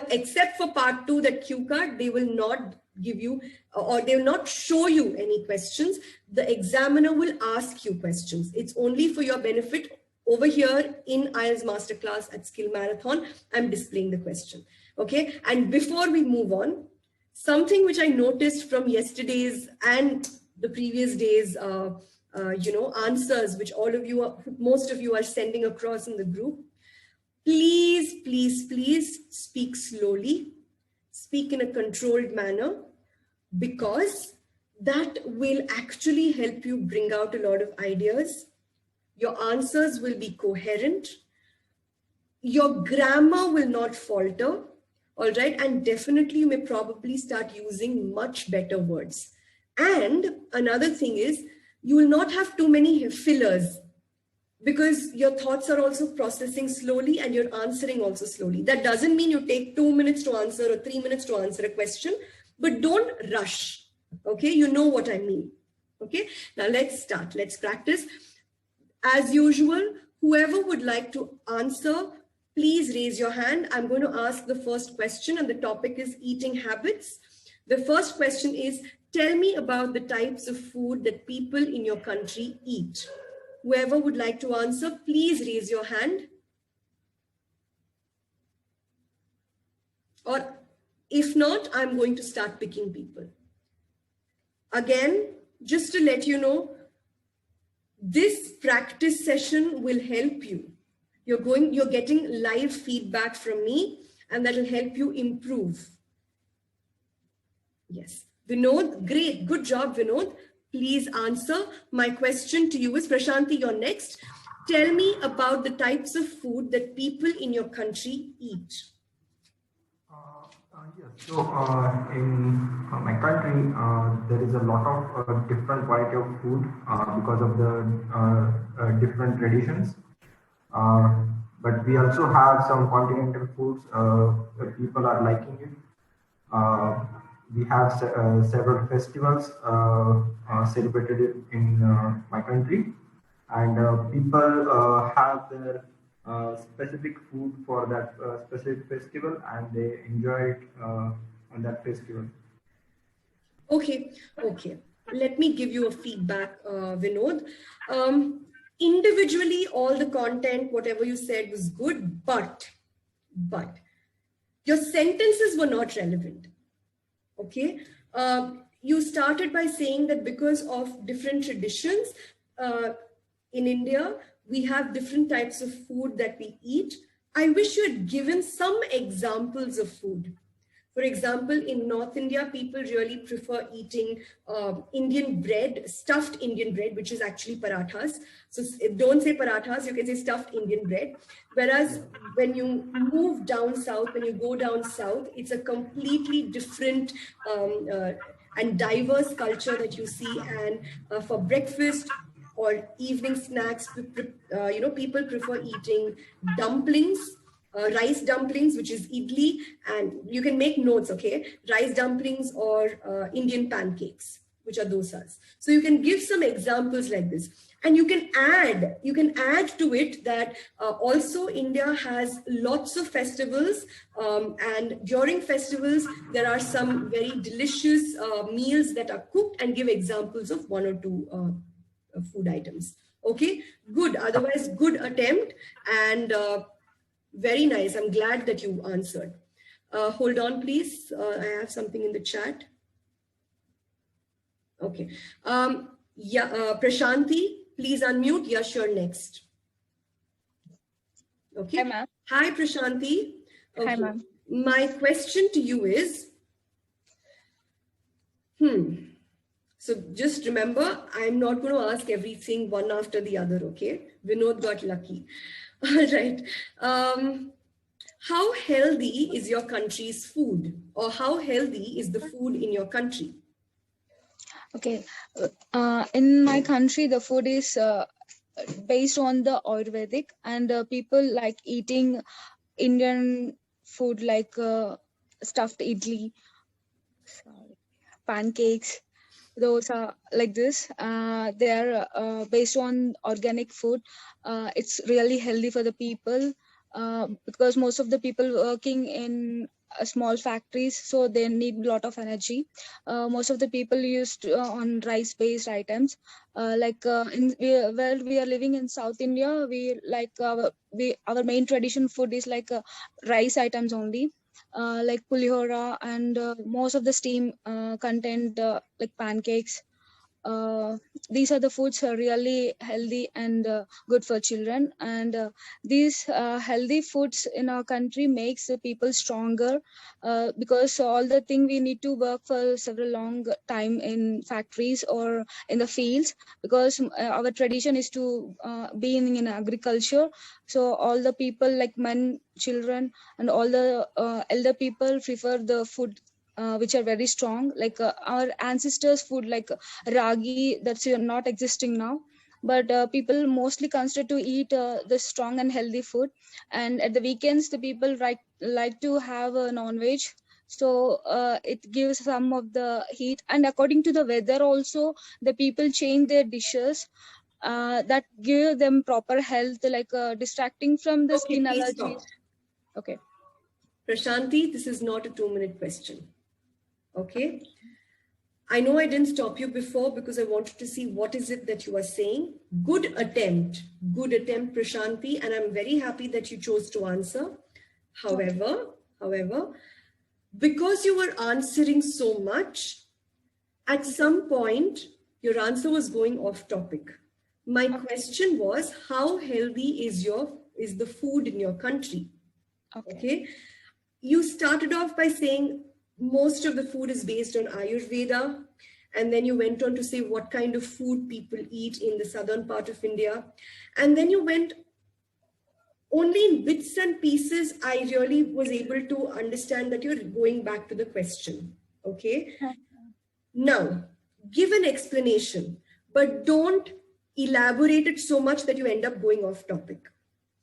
Except for part 2, that cue card, they will not give you, or they will not show you any questions. The examiner will ask you questions. It's only for your benefit. Over here in IELTS Masterclass at Skill Marathon, I'm displaying the question. Okay. And before we move on, something which I noticed from yesterday's and the previous days, answers, which most of you are sending across in the group. Please, please, please speak slowly, speak in a controlled manner, because that will actually help you bring out a lot of ideas. Your answers will be coherent. Your grammar will not falter. All right. And definitely you may probably start using much better words. And another thing is, you will not have too many fillers, because your thoughts are also processing slowly and you're answering also slowly. That doesn't mean you take 2 minutes to answer or 3 minutes to answer a question, but don't rush. Okay, you know what I mean. Okay, now let's start. Let's practice. As usual, whoever would like to answer, please raise your hand. I'm going to ask the first question, and the topic is eating habits. The first question is, tell me about the types of food that people in your country eat. Whoever would like to answer, please raise your hand. Or if not, I'm going to start picking people. Again, just to let you know, this practice session will help you. You're getting live feedback from me, and that will help you improve. Yes. Vinod, great. Good job, Vinod. Please answer. My question to you is, Prashanti, you're next. Tell me about the types of food that people in your country eat. Yes. So in my country, there is a lot of different variety of food because of the different traditions. But we also have some continental foods that people are liking it. We have several festivals celebrated in my country, and people have their specific food for that specific festival, and they enjoy it on that festival. Okay. Let me give you a feedback, Vinod. Individually, all the content, whatever you said was good, but your sentences were not relevant. Okay. You started by saying that because of different traditions in India, we have different types of food that we eat. I wish you had given some examples of food. For example, in North India, people really prefer eating Indian bread, stuffed Indian bread, which is actually parathas. So don't say parathas, you can say stuffed Indian bread. Whereas when you move down south, when you go down south, it's a completely different and diverse culture that you see. And for breakfast or evening snacks, people prefer eating dumplings. Rice dumplings, which is idli, and you can make notes, okay? Rice dumplings or Indian pancakes, which are dosas. So you can give some examples like this. And you can add to it that also India has lots of festivals, and during festivals, there are some very delicious meals that are cooked, and give examples of 1 or 2 food items. Okay, good. Otherwise, good attempt, and very nice. I'm glad that you answered. Hold on, please. I have something in the chat. Okay. Prashanti, please unmute. Yes, you're next. Okay. Hi, ma'am. Hi, Prashanti. Okay. Hi, ma'am. My question to you is, so just remember, I'm not going to ask everything one after the other, okay? Vinod got lucky. All right. How healthy is your country's food, or how healthy is the food in your country? Okay. In my country, the food is based on the Ayurvedic, and people like eating Indian food like stuffed idli, pancakes. Those are like this. They are based on organic food. It's really healthy for the people because most of the people working in small factories, so they need a lot of energy. Most of the people used on rice-based items. Where we are living in South India, we like our main tradition food is like rice items only. Like pulihora and most of the steam content like pancakes. these are the foods are really healthy and good for children. And these healthy foods in our country makes the people stronger, because all the thing we need to work for several long time in factories or in the fields, because our tradition is to be in agriculture. So all the people like men, children, and all the elder people prefer the food which are very strong, like our ancestors food like ragi, that's not existing now. But people mostly consider to eat the strong and healthy food. And at the weekends the people like to have a non-veg. So it gives some of the heat, and according to the weather also the people change their dishes that give them proper health, like distracting from the Okay, skin please allergies. stop. Okay. Prashanti, this is not a 2-minute question. Okay. I know I didn't stop you before because I wanted to see what is it that you are saying. Good attempt, Prashanti, and I'm very happy that you chose to answer. However, because you were answering so much, at some point, your answer was going off topic. My question was, how healthy is the food in your country? Okay. You started off by saying most of the food is based on Ayurveda. And then you went on to say what kind of food people eat in the southern part of India. And then you went only in bits and pieces. I really was able to understand that you're going back to the question. Okay. Now, give an explanation, but don't elaborate it so much that you end up going off topic.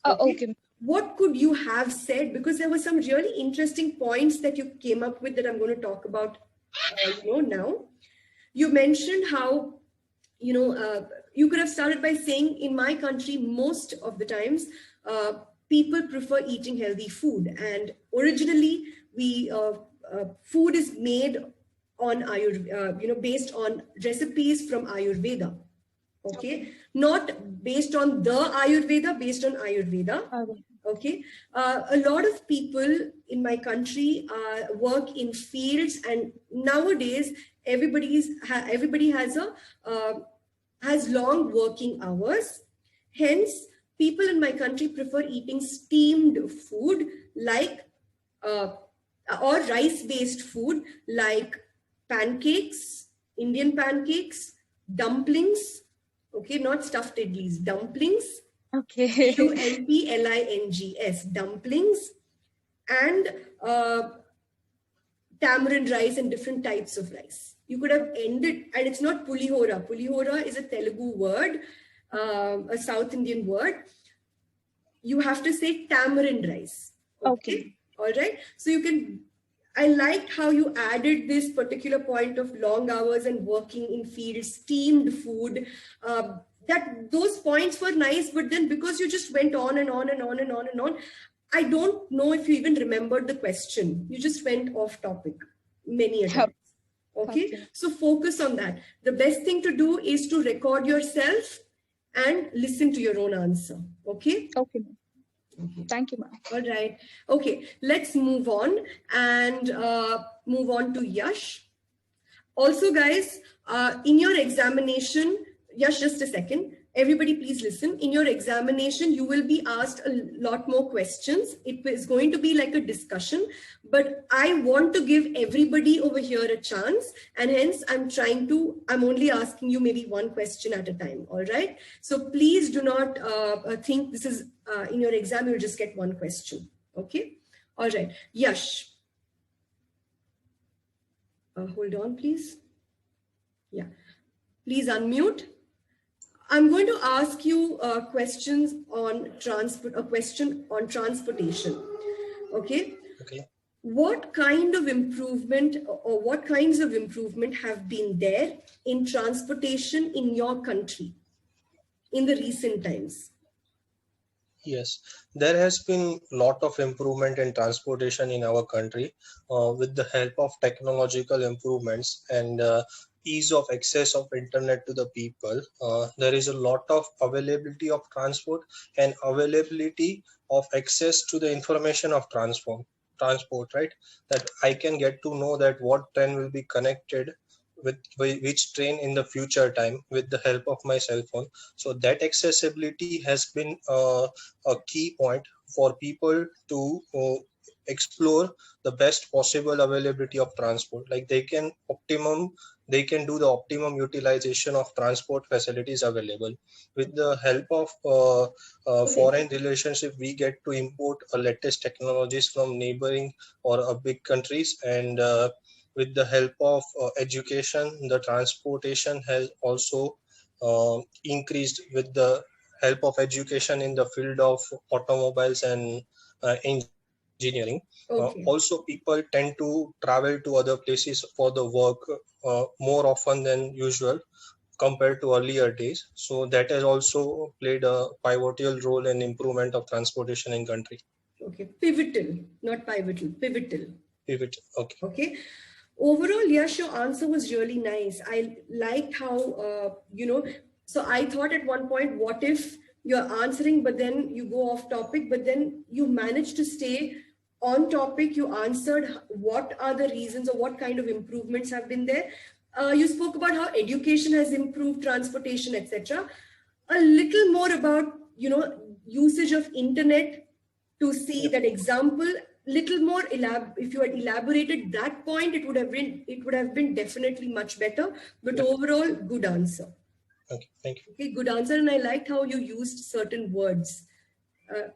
Okay. What could you have said? Because there were some really interesting points that you came up with that I'm going to talk about now. You mentioned how, you could have started by saying, in my country, most of the times, people prefer eating healthy food. And originally, food is made on based on recipes from Ayurveda. Okay. Not based on the Ayurveda, based on Ayurveda. Okay. A lot of people in my country work in fields, and nowadays everybody has long working hours. Hence, people in my country prefer eating steamed food like or rice-based food like pancakes, Indian pancakes, dumplings. Okay, not stuffed idlis, dumplings. Okay. dumplings, dumplings, and tamarind rice and different types of rice. You could have ended, and it's not pulihora. Pulihora is a Telugu word, a South Indian word. You have to say tamarind rice. Okay. All right. So you can, I liked how you added this particular point of long hours and working in fields, steamed food. That those points were nice, but then because you just went on and on and on and on and on, I don't know if you even remembered the question. You just went off topic many a times. Okay, so focus on that. The best thing to do is to record yourself and listen to your own answer. Okay. Okay. Thank you, ma'am. All right. Okay, let's move on and move on to Yash. Also, guys, in your examination, Yash, just a second. Everybody, please listen. In your examination, you will be asked a lot more questions. It is going to be like a discussion, but I want to give everybody over here a chance. And hence, I'm only asking you maybe one question at a time. All right. So please do not think this is in your exam, you'll just get one question. Okay. All right. Yash. Hold on, please. Yeah. Please unmute. I'm going to ask you questions on a question on transportation. Okay. Okay. What kind of improvement or what kinds of improvement have been there in transportation in your country in the recent times? Yes, there has been a lot of improvement in transportation in our country with the help of technological improvements and ease of access of internet to the people. There is a lot of availability of transport and availability of access to the information of transport, right? That I can get to know that what train will be connected, which train in the future time with the help of my cell phone. So that accessibility has been a key point for people to explore the best possible availability of transport. Like they can do the optimum utilization of transport facilities available. With the help of foreign relationship, we get to import latest technologies from neighboring or big countries, and with the help of education, the transportation has also increased with the help of education in the field of automobiles and engineering. Also, people tend to travel to other places for the work more often than usual compared to earlier days. So that has also played a pivotal role in improvement of transportation in country. Okay, pivotal, not pivotal, pivotal. Pivotal, okay. Okay. Overall, Yash, your answer was really nice. I liked how, so I thought at one point, what if you're answering, but then you go off topic, but then you managed to stay on topic. You answered what are the reasons or what kind of improvements have been there. You spoke about how education has improved, transportation, etc. A little more about, usage of internet to see that example. Little more if you had elaborated that point, it would have been definitely much better. But overall, good answer. Okay, thank you. Okay, good answer, and I liked how you used certain words,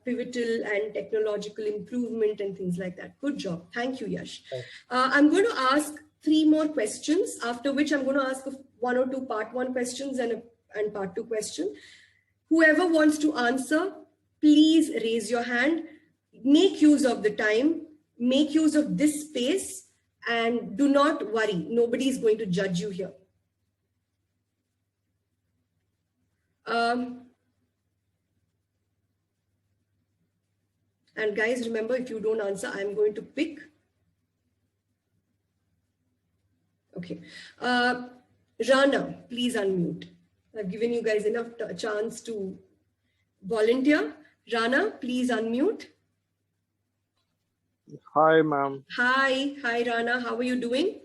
pivotal and technological improvement and things like that. Good job. Thank you, Yash. I'm going to ask 3 more questions, after which I'm going to ask 1 or 2 part 1 questions and part 2 question. Whoever wants to answer, please raise your hand. Make use of the time, make use of this space, and do not worry. Nobody is going to judge you here. And guys, remember, if you don't answer, I'm going to pick. Okay. Rana, please unmute. I've given you guys enough chance to volunteer. Rana, please unmute. Hi, ma'am. Hi, Rana. How are you doing?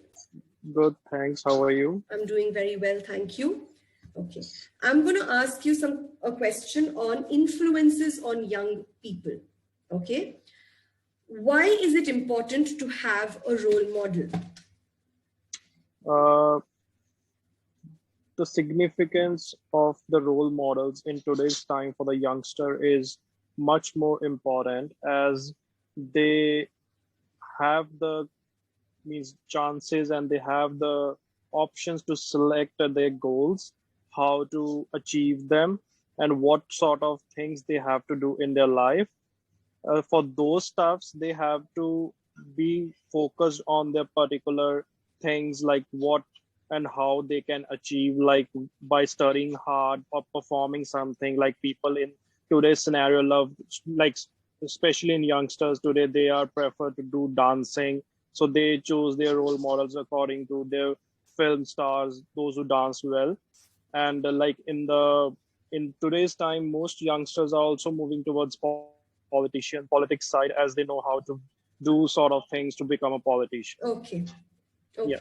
Good, thanks. How are you? I'm doing very well, thank you. Okay, I'm going to ask you a question on influences on young people. Okay, why is it important to have a role model? The significance of the role models in today's time for the youngster is much more important, as they have the chances and they have the options to select their goals, how to achieve them, and what sort of things they have to do in their life. For those stuffs, they have to be focused on their particular things, like what and how they can achieve, like by studying hard or performing something. Like people in today's scenario love, like especially in youngsters today, they are prefer to do dancing. So they choose their role models according to their film stars, those who dance well. And like in today's time, most youngsters are also moving towards politics side, as they know how to do sort of things to become a politician. Okay. Yeah.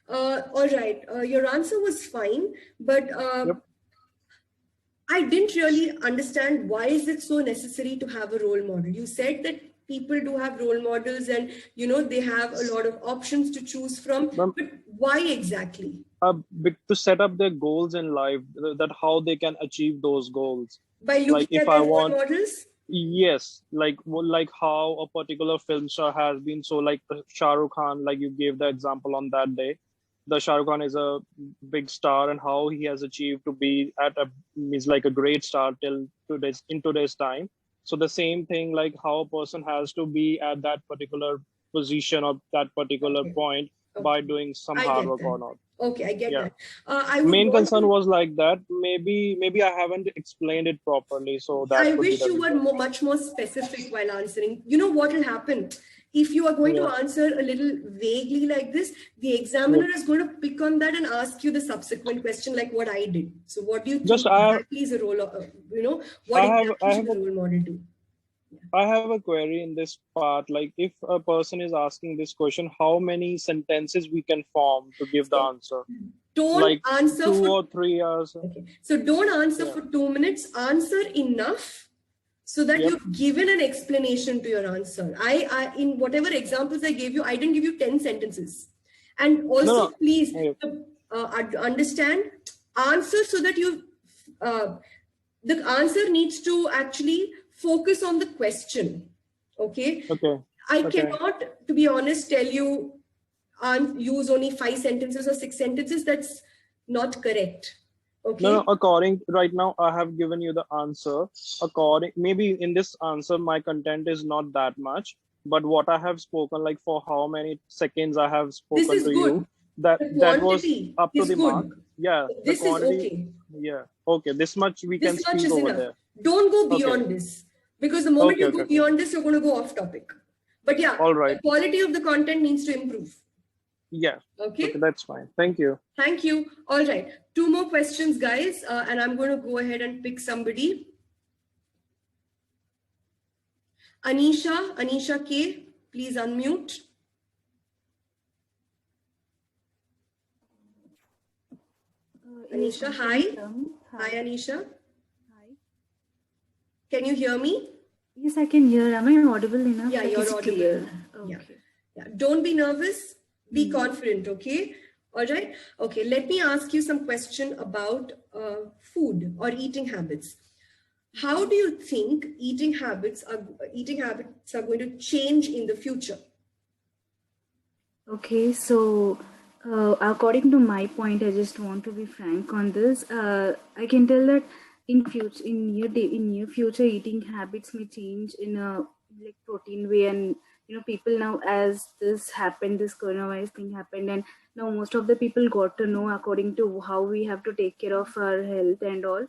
All right. Your answer was fine, but I didn't really understand why is it so necessary to have a role model. You said that people do have role models and, they have a lot of options to choose from, but why exactly? To set up their goals in life, that how they can achieve those goals. By looking at their role models? Yes, like how a particular film star has been. So like Shah Rukh Khan, like you gave the example on that day. The Shah Rukh Khan is a big star, and how he has achieved to be is like a great star till today's time. So the same thing, like how a person has to be at that particular position or that particular point by doing some hard work or not. Okay, I get that. Main concern was like that. Maybe I haven't explained it properly. So that I wish you were much more specific while answering. You know what will happen? If you are going to answer a little vaguely like this, the examiner is going to pick on that and ask you the subsequent question, like what I did. So what do you think exactly is a role of, what exactly should a role model do? I have a query in this part. Like, if a person is asking this question, how many sentences we can form to give the answer? Don't Like answer 2 for or 3 hours. okay. So don't answer Yeah. for 2 minutes. Answer enough so that Yep. you've given an explanation to your answer. I in whatever examples I gave you, I didn't give you 10 sentences. And also, No. please Yep. understand, answer so that you the answer needs to actually focus on the question. Okay. Okay. I Okay. cannot, to be honest, tell you use only 5 sentences or 6 sentences. That's not correct. Okay. No, according right now, I have given you the answer. Maybe in this answer, my content is not that much, but what I have spoken, like for how many seconds I have This spoken is to good. you, that The was quantity up to is the good. mark. Yeah, the This is quantity. okay. Yeah. Okay. This much we can This much speak is over enough. there. Don't go Okay. beyond this, because the moment you Okay. go Okay. beyond this, you're going to go off topic. But yeah, All the right. quality of the content needs to improve. Yeah. Okay. Okay. That's fine. Thank you. Thank you. All right. 2 more questions, guys. And I'm going to go ahead and pick somebody. Anisha K, please unmute. Yes, Anisha, ma'am. hi. Can you hear me? Hi, Anisha. Hi. Can you hear me? Yes, I can hear. Am I audible enough? Yeah, Like, you're is it audible. clear? Yeah. Okay. Yeah. Don't be nervous. Be confident, okay? All right. Okay, let me ask you some question about food or eating habits. How do you think eating habits are going to change in the future? Okay, so according to my point, I just want to be frank on this. I can tell that in near future, eating habits may change in a like protein way, and people now, as this happened, this coronavirus thing happened, and now most of the people got to know according to how we have to take care of our health and all.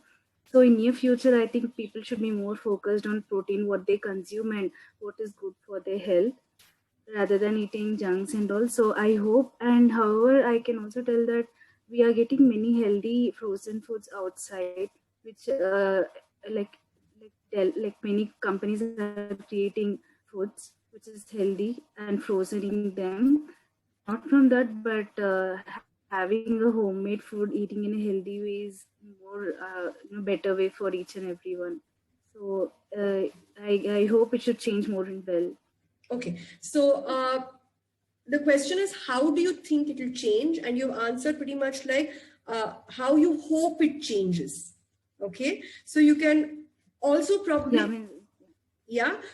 So in near future, I think people should be more focused on protein, what they consume, and what is good for their health, rather than eating junks and all. So I hope, and however, I can also tell that we are getting many healthy frozen foods outside, which like many companies are creating foods which is healthy and frozening them. Not from that, but having a homemade food, eating in a healthy way is more better way for each and everyone. So I hope it should change more and well. Okay, so the question is, how do you think it will change? And you've answered pretty much like how you hope it changes. Okay, so you can also probably,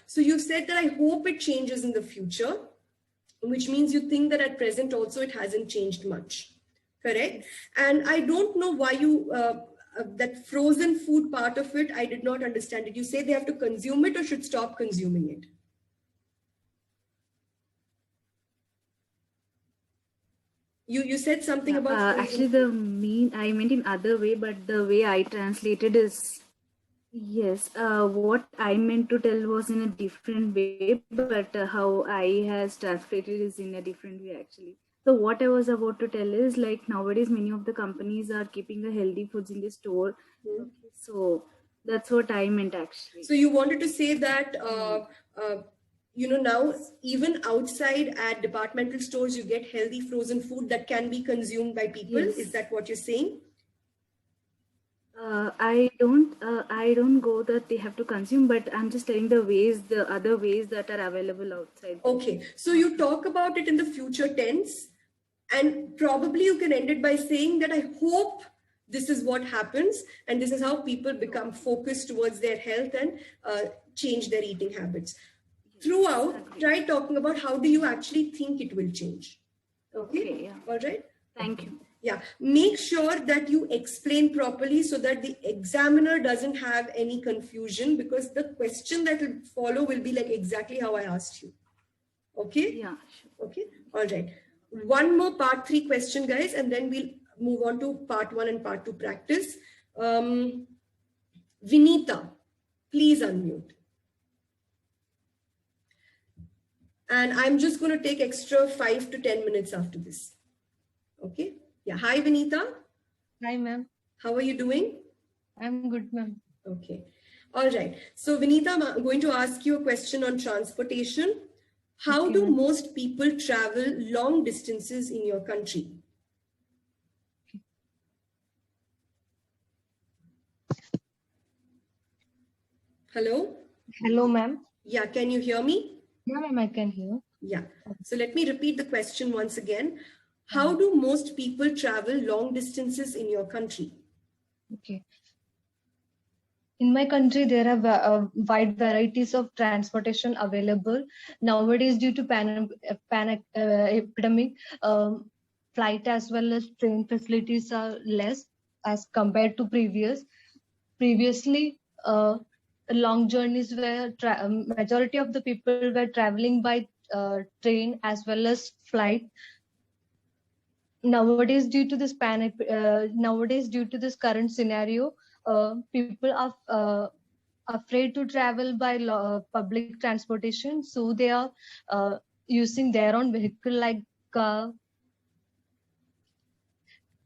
so you've said that I hope it changes in the future, which means you think that at present also it hasn't changed much, correct? And I don't know why you, that frozen food part of it, I did not understand. Did you say they have to consume it or should stop consuming it? You said something about actually I meant in other way, but the way I translated is yes. What I meant to tell was in a different way, but how I has translated is in a different way actually. So what I was about to tell is like nowadays many of the companies are keeping a healthy foods in the store. Okay, so that's what I meant actually. So you wanted to say that now even outside at departmental stores you get healthy frozen food that can be consumed by people. Yes. Is that what you're saying? I don't go that they have to consume, but I'm just telling the other ways that are available outside. Okay, so you talk about it in the future tense, and probably you can end it by saying that I hope this is what happens, and this is how people become focused towards their health and change their eating habits. Throughout, try talking about how do you actually think it will change. Okay, yeah. All right. Thank you. Yeah, make sure that you explain properly so that the examiner doesn't have any confusion, because the question that will follow will be like exactly how I asked you. Okay? Yeah, sure. Okay, all right. One more part 3 question, guys, and then we'll move on to part 1 and part 2 practice. Vinita, please unmute. And I'm just going to take extra 5 to 10 minutes after this. Okay. Yeah. Hi, Vinita. Hi, ma'am. How are you doing? I'm good, ma'am. Okay. All right. So Vinita, I'm going to ask you a question on transportation. How Okay, do ma'am. most people travel long distances in your country? Hello? Hello, ma'am. Yeah, can you hear me? Yeah, ma'am, I can hear. Yeah. So let me repeat the question once again. How do most people travel long distances in your country? Okay. In my country, there are wide varieties of transportation available. Nowadays, due to epidemic, flight as well as train facilities are less as compared to previously. Long journeys were majority of the people were traveling by train as well as flight. Nowadays due to this current scenario, people are afraid to travel by public transportation, so they are using their own vehicle like car.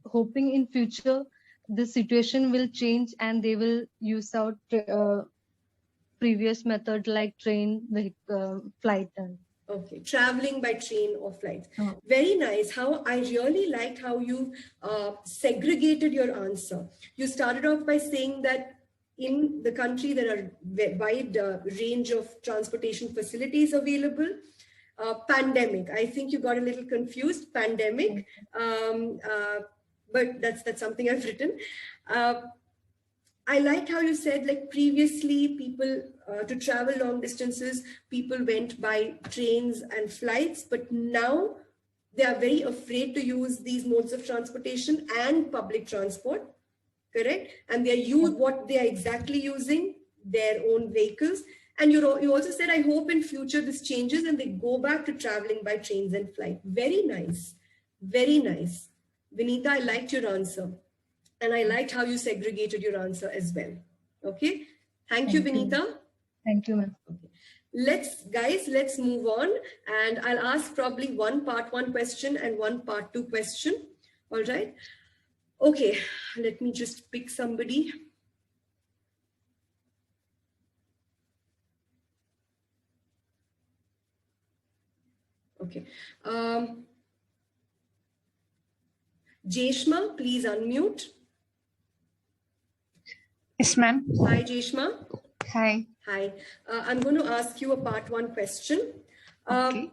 Hoping in future the situation will change and they will use out previous method like train, flight. And Okay, traveling by train or flight. Oh. Very nice. How I really liked how you segregated your answer. You started off by saying that in the country there are wide range of transportation facilities available. Pandemic. I think you got a little confused. Pandemic, but that's something I've written. I liked how you said, like, previously people to travel long distances, people went by trains and flights, but now they are very afraid to use these modes of transportation and public transport, correct? And what they are exactly using, their own vehicles. And you also said, I hope in future this changes and they go back to traveling by trains and flight. Very nice. Very nice. Vinita, I liked your answer. And I liked how you segregated your answer as well. Okay. Thank you, Vinita. Thank you, ma'am. Okay. Let's move on. And I'll ask probably one part one question and one part two question. All right. Okay. Let me just pick somebody. Okay. Jeshma, please unmute. Yes, ma'am. Hi, Jeshma. Hi. Hi. I'm going to ask you a part one question. Okay.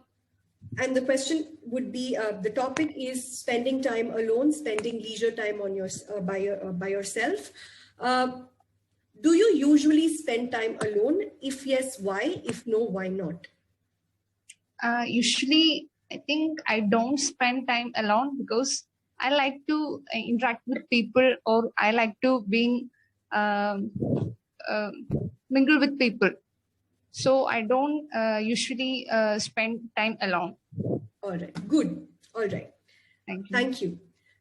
And the question would be, the topic is spending time alone, spending leisure time on by yourself. Do you usually spend time alone? If yes, why? If no, why not? Usually, I think I don't spend time alone because I like to interact with people, or I like to mingle with people. So I don't usually spend time alone. All right, good. All right. Thank you. Thank you.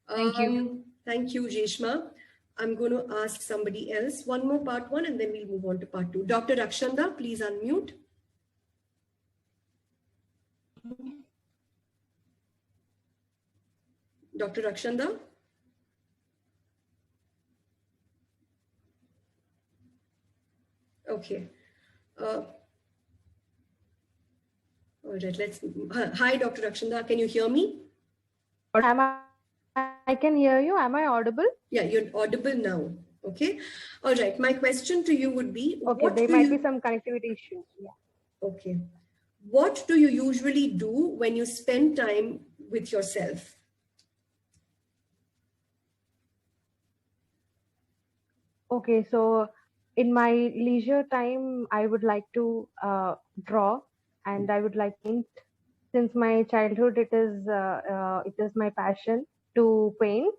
Thank you. Thank you, Jeshma. I'm going to ask somebody else one more part one, and then we'll move on to part two. Dr. Rakshanda, please unmute. Dr. Rakshanda? Okay. All right, hi, Dr. Rakshanda. Can you hear me? I can hear you. Am I audible? Yeah, you're audible now. Okay. All right. My question to you would be, okay, there might be some connectivity issues. Yeah. Okay. What do you usually do when you spend time with yourself? Okay, so in my leisure time, I would like to draw, and I would like to paint. Since my childhood, it is my passion to paint,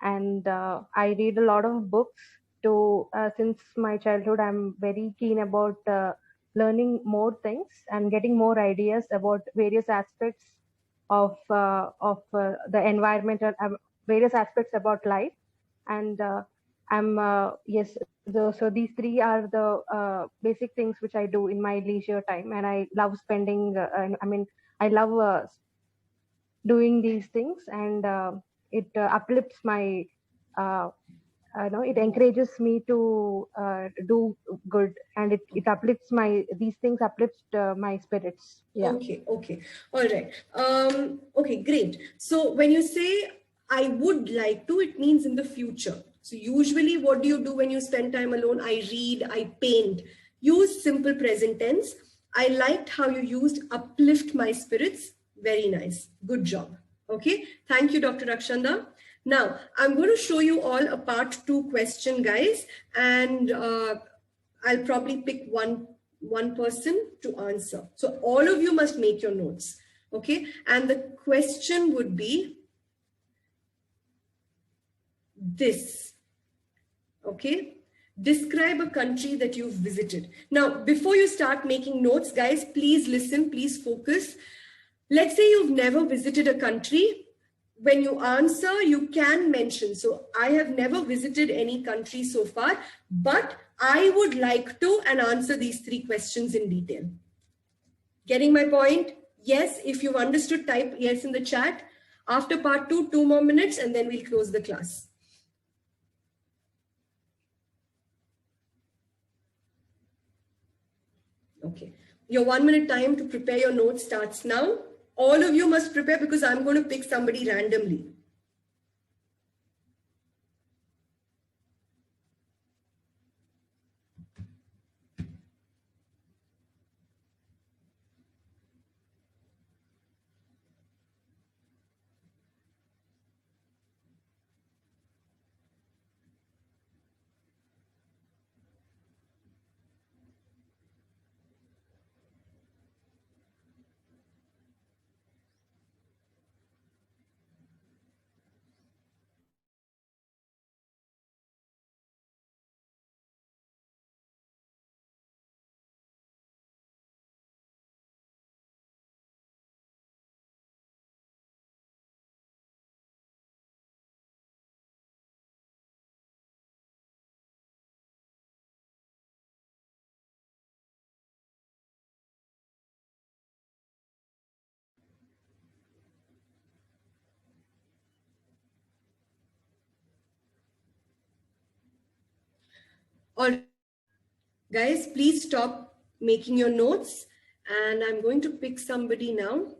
and I read a lot of books. Since my childhood, I'm very keen about learning more things and getting more ideas about various aspects of the environment and various aspects about life. And so these three are the basic things which I do in my leisure time, and I love spending. I love doing these things, and it uplifts my no, it encourages me to do good, and it uplifts these things uplift my spirits. Yeah. Okay, okay. All right. Okay, great. So when you say I would like to, it means in the future. So usually what do you do when you spend time alone? I read, I paint. Use simple present tense. I liked how you used uplift my spirits. Very nice. Good job. Okay. Thank you, Dr. Rakshanda. Now, I'm going to show you all a part 2 question, guys. And I'll probably pick one person to answer. So all of you must make your notes. Okay. And the question would be this. Okay. Describe a country that you've visited. Now, before you start making notes, guys, please listen, please focus. Let's say you've never visited a country. When you answer, you can mention. So I have never visited any country so far, but I would like to, and answer these 3 questions in detail. Getting my point? Yes. If you've understood, type yes in the chat. After part 2, 2 more minutes, and then we'll close the class. Okay. Your 1 minute time to prepare your notes starts now. All of you must prepare because I'm going to pick somebody randomly. All right. Guys, please stop making your notes, and I'm going to pick somebody now.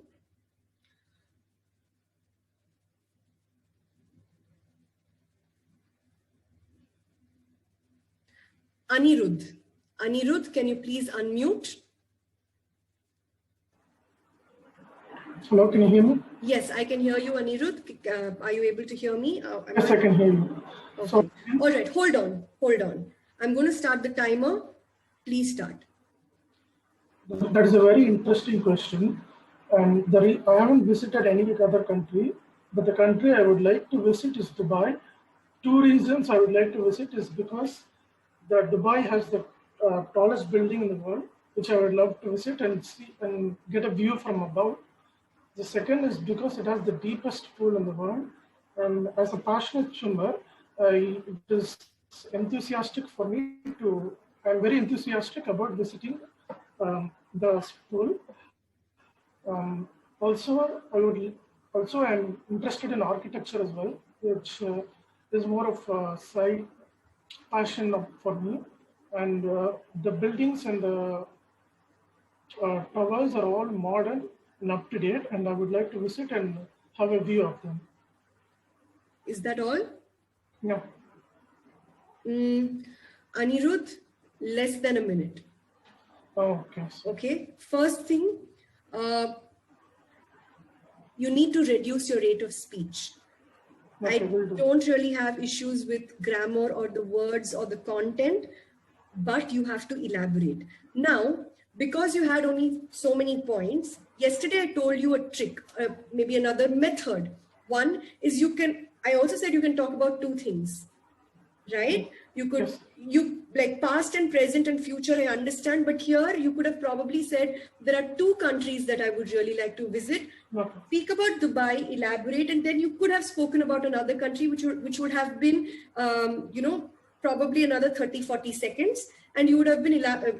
Anirudh. Anirudh, can you please unmute? Hello, can you hear me? Yes, I can hear you, Anirudh. Are you able to hear me? Yes, I can hear you. Okay. So, all right, hold on. I'm going to start the timer. Please start. that is a very interesting question. And I haven't visited any other country, but the country I would like to visit is Dubai. 2 reasons I would like to visit is because Dubai has the tallest building in the world, which I would love to visit and see and get a view from above. The second is because it has the deepest pool in the world. And as a passionate swimmer, it is enthusiastic for me I'm very enthusiastic about visiting the pool. Also, I'm interested in architecture as well, which is more of a side passion for me. And the buildings and the towers are all modern and up to date, and I would like to visit and have a view of them. Is that all? No. Anirudh, less than a minute. Oh, okay. Okay. First thing, you need to reduce your rate of speech. Okay, I don't really have issues with grammar or the words or the content, but you have to elaborate. Now, because you had only so many points, yesterday I told you a trick, maybe another method. One is I also said you can talk about 2 things, right? You could, like past and present and future, I understand, but here you could have probably said, there are 2 countries that I would really like to visit. Okay. Speak about Dubai, elaborate, and then you could have spoken about another country, which would have been, probably another 30, 40 seconds, and you would have been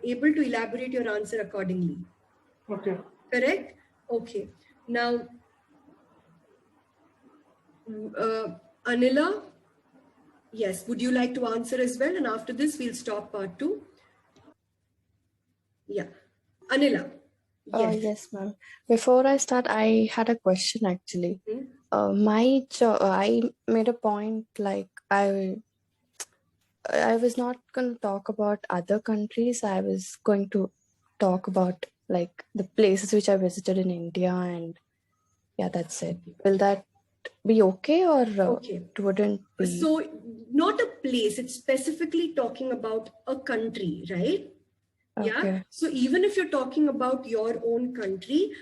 able to elaborate your answer accordingly. Okay. Correct? Okay. Now, Anila, Yes, would you like to answer as well? And after this, we'll stop part 2. Yeah. Anila. Yes. Yes, ma'am. Before I start, I had a question actually. I made a point like I was not going to talk about other countries. I was going to talk about like the places which I visited in India, and yeah, that's it. Will that be okay, or it wouldn't be? So not a place, it's specifically talking about a country, right? Yeah. Okay. So even if you're talking about your own country,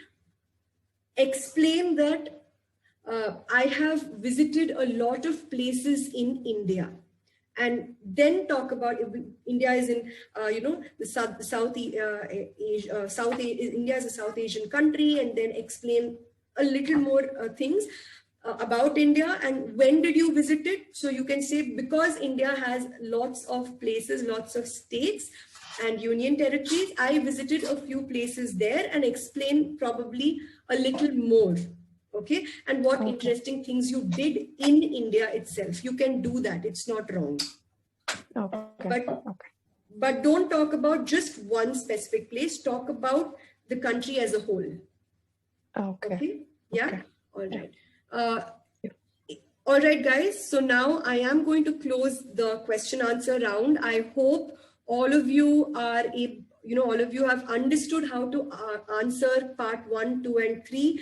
explain that I have visited a lot of places in India, and then talk about India is in India is a South Asian country, and then explain a little more things about India and when did you visit it. So you can say, because India has lots of places, lots of states and union territories, I visited a few places there, and explain probably a little more. Okay, and what interesting things you did in India itself. You can do that, it's not wrong. But don't talk about just one specific place, talk about the country as a whole. Okay. Yeah. All right. All right, guys. So now I am going to close the question answer round. I hope all of you are all of you have understood how to answer part 1, 2, and 3.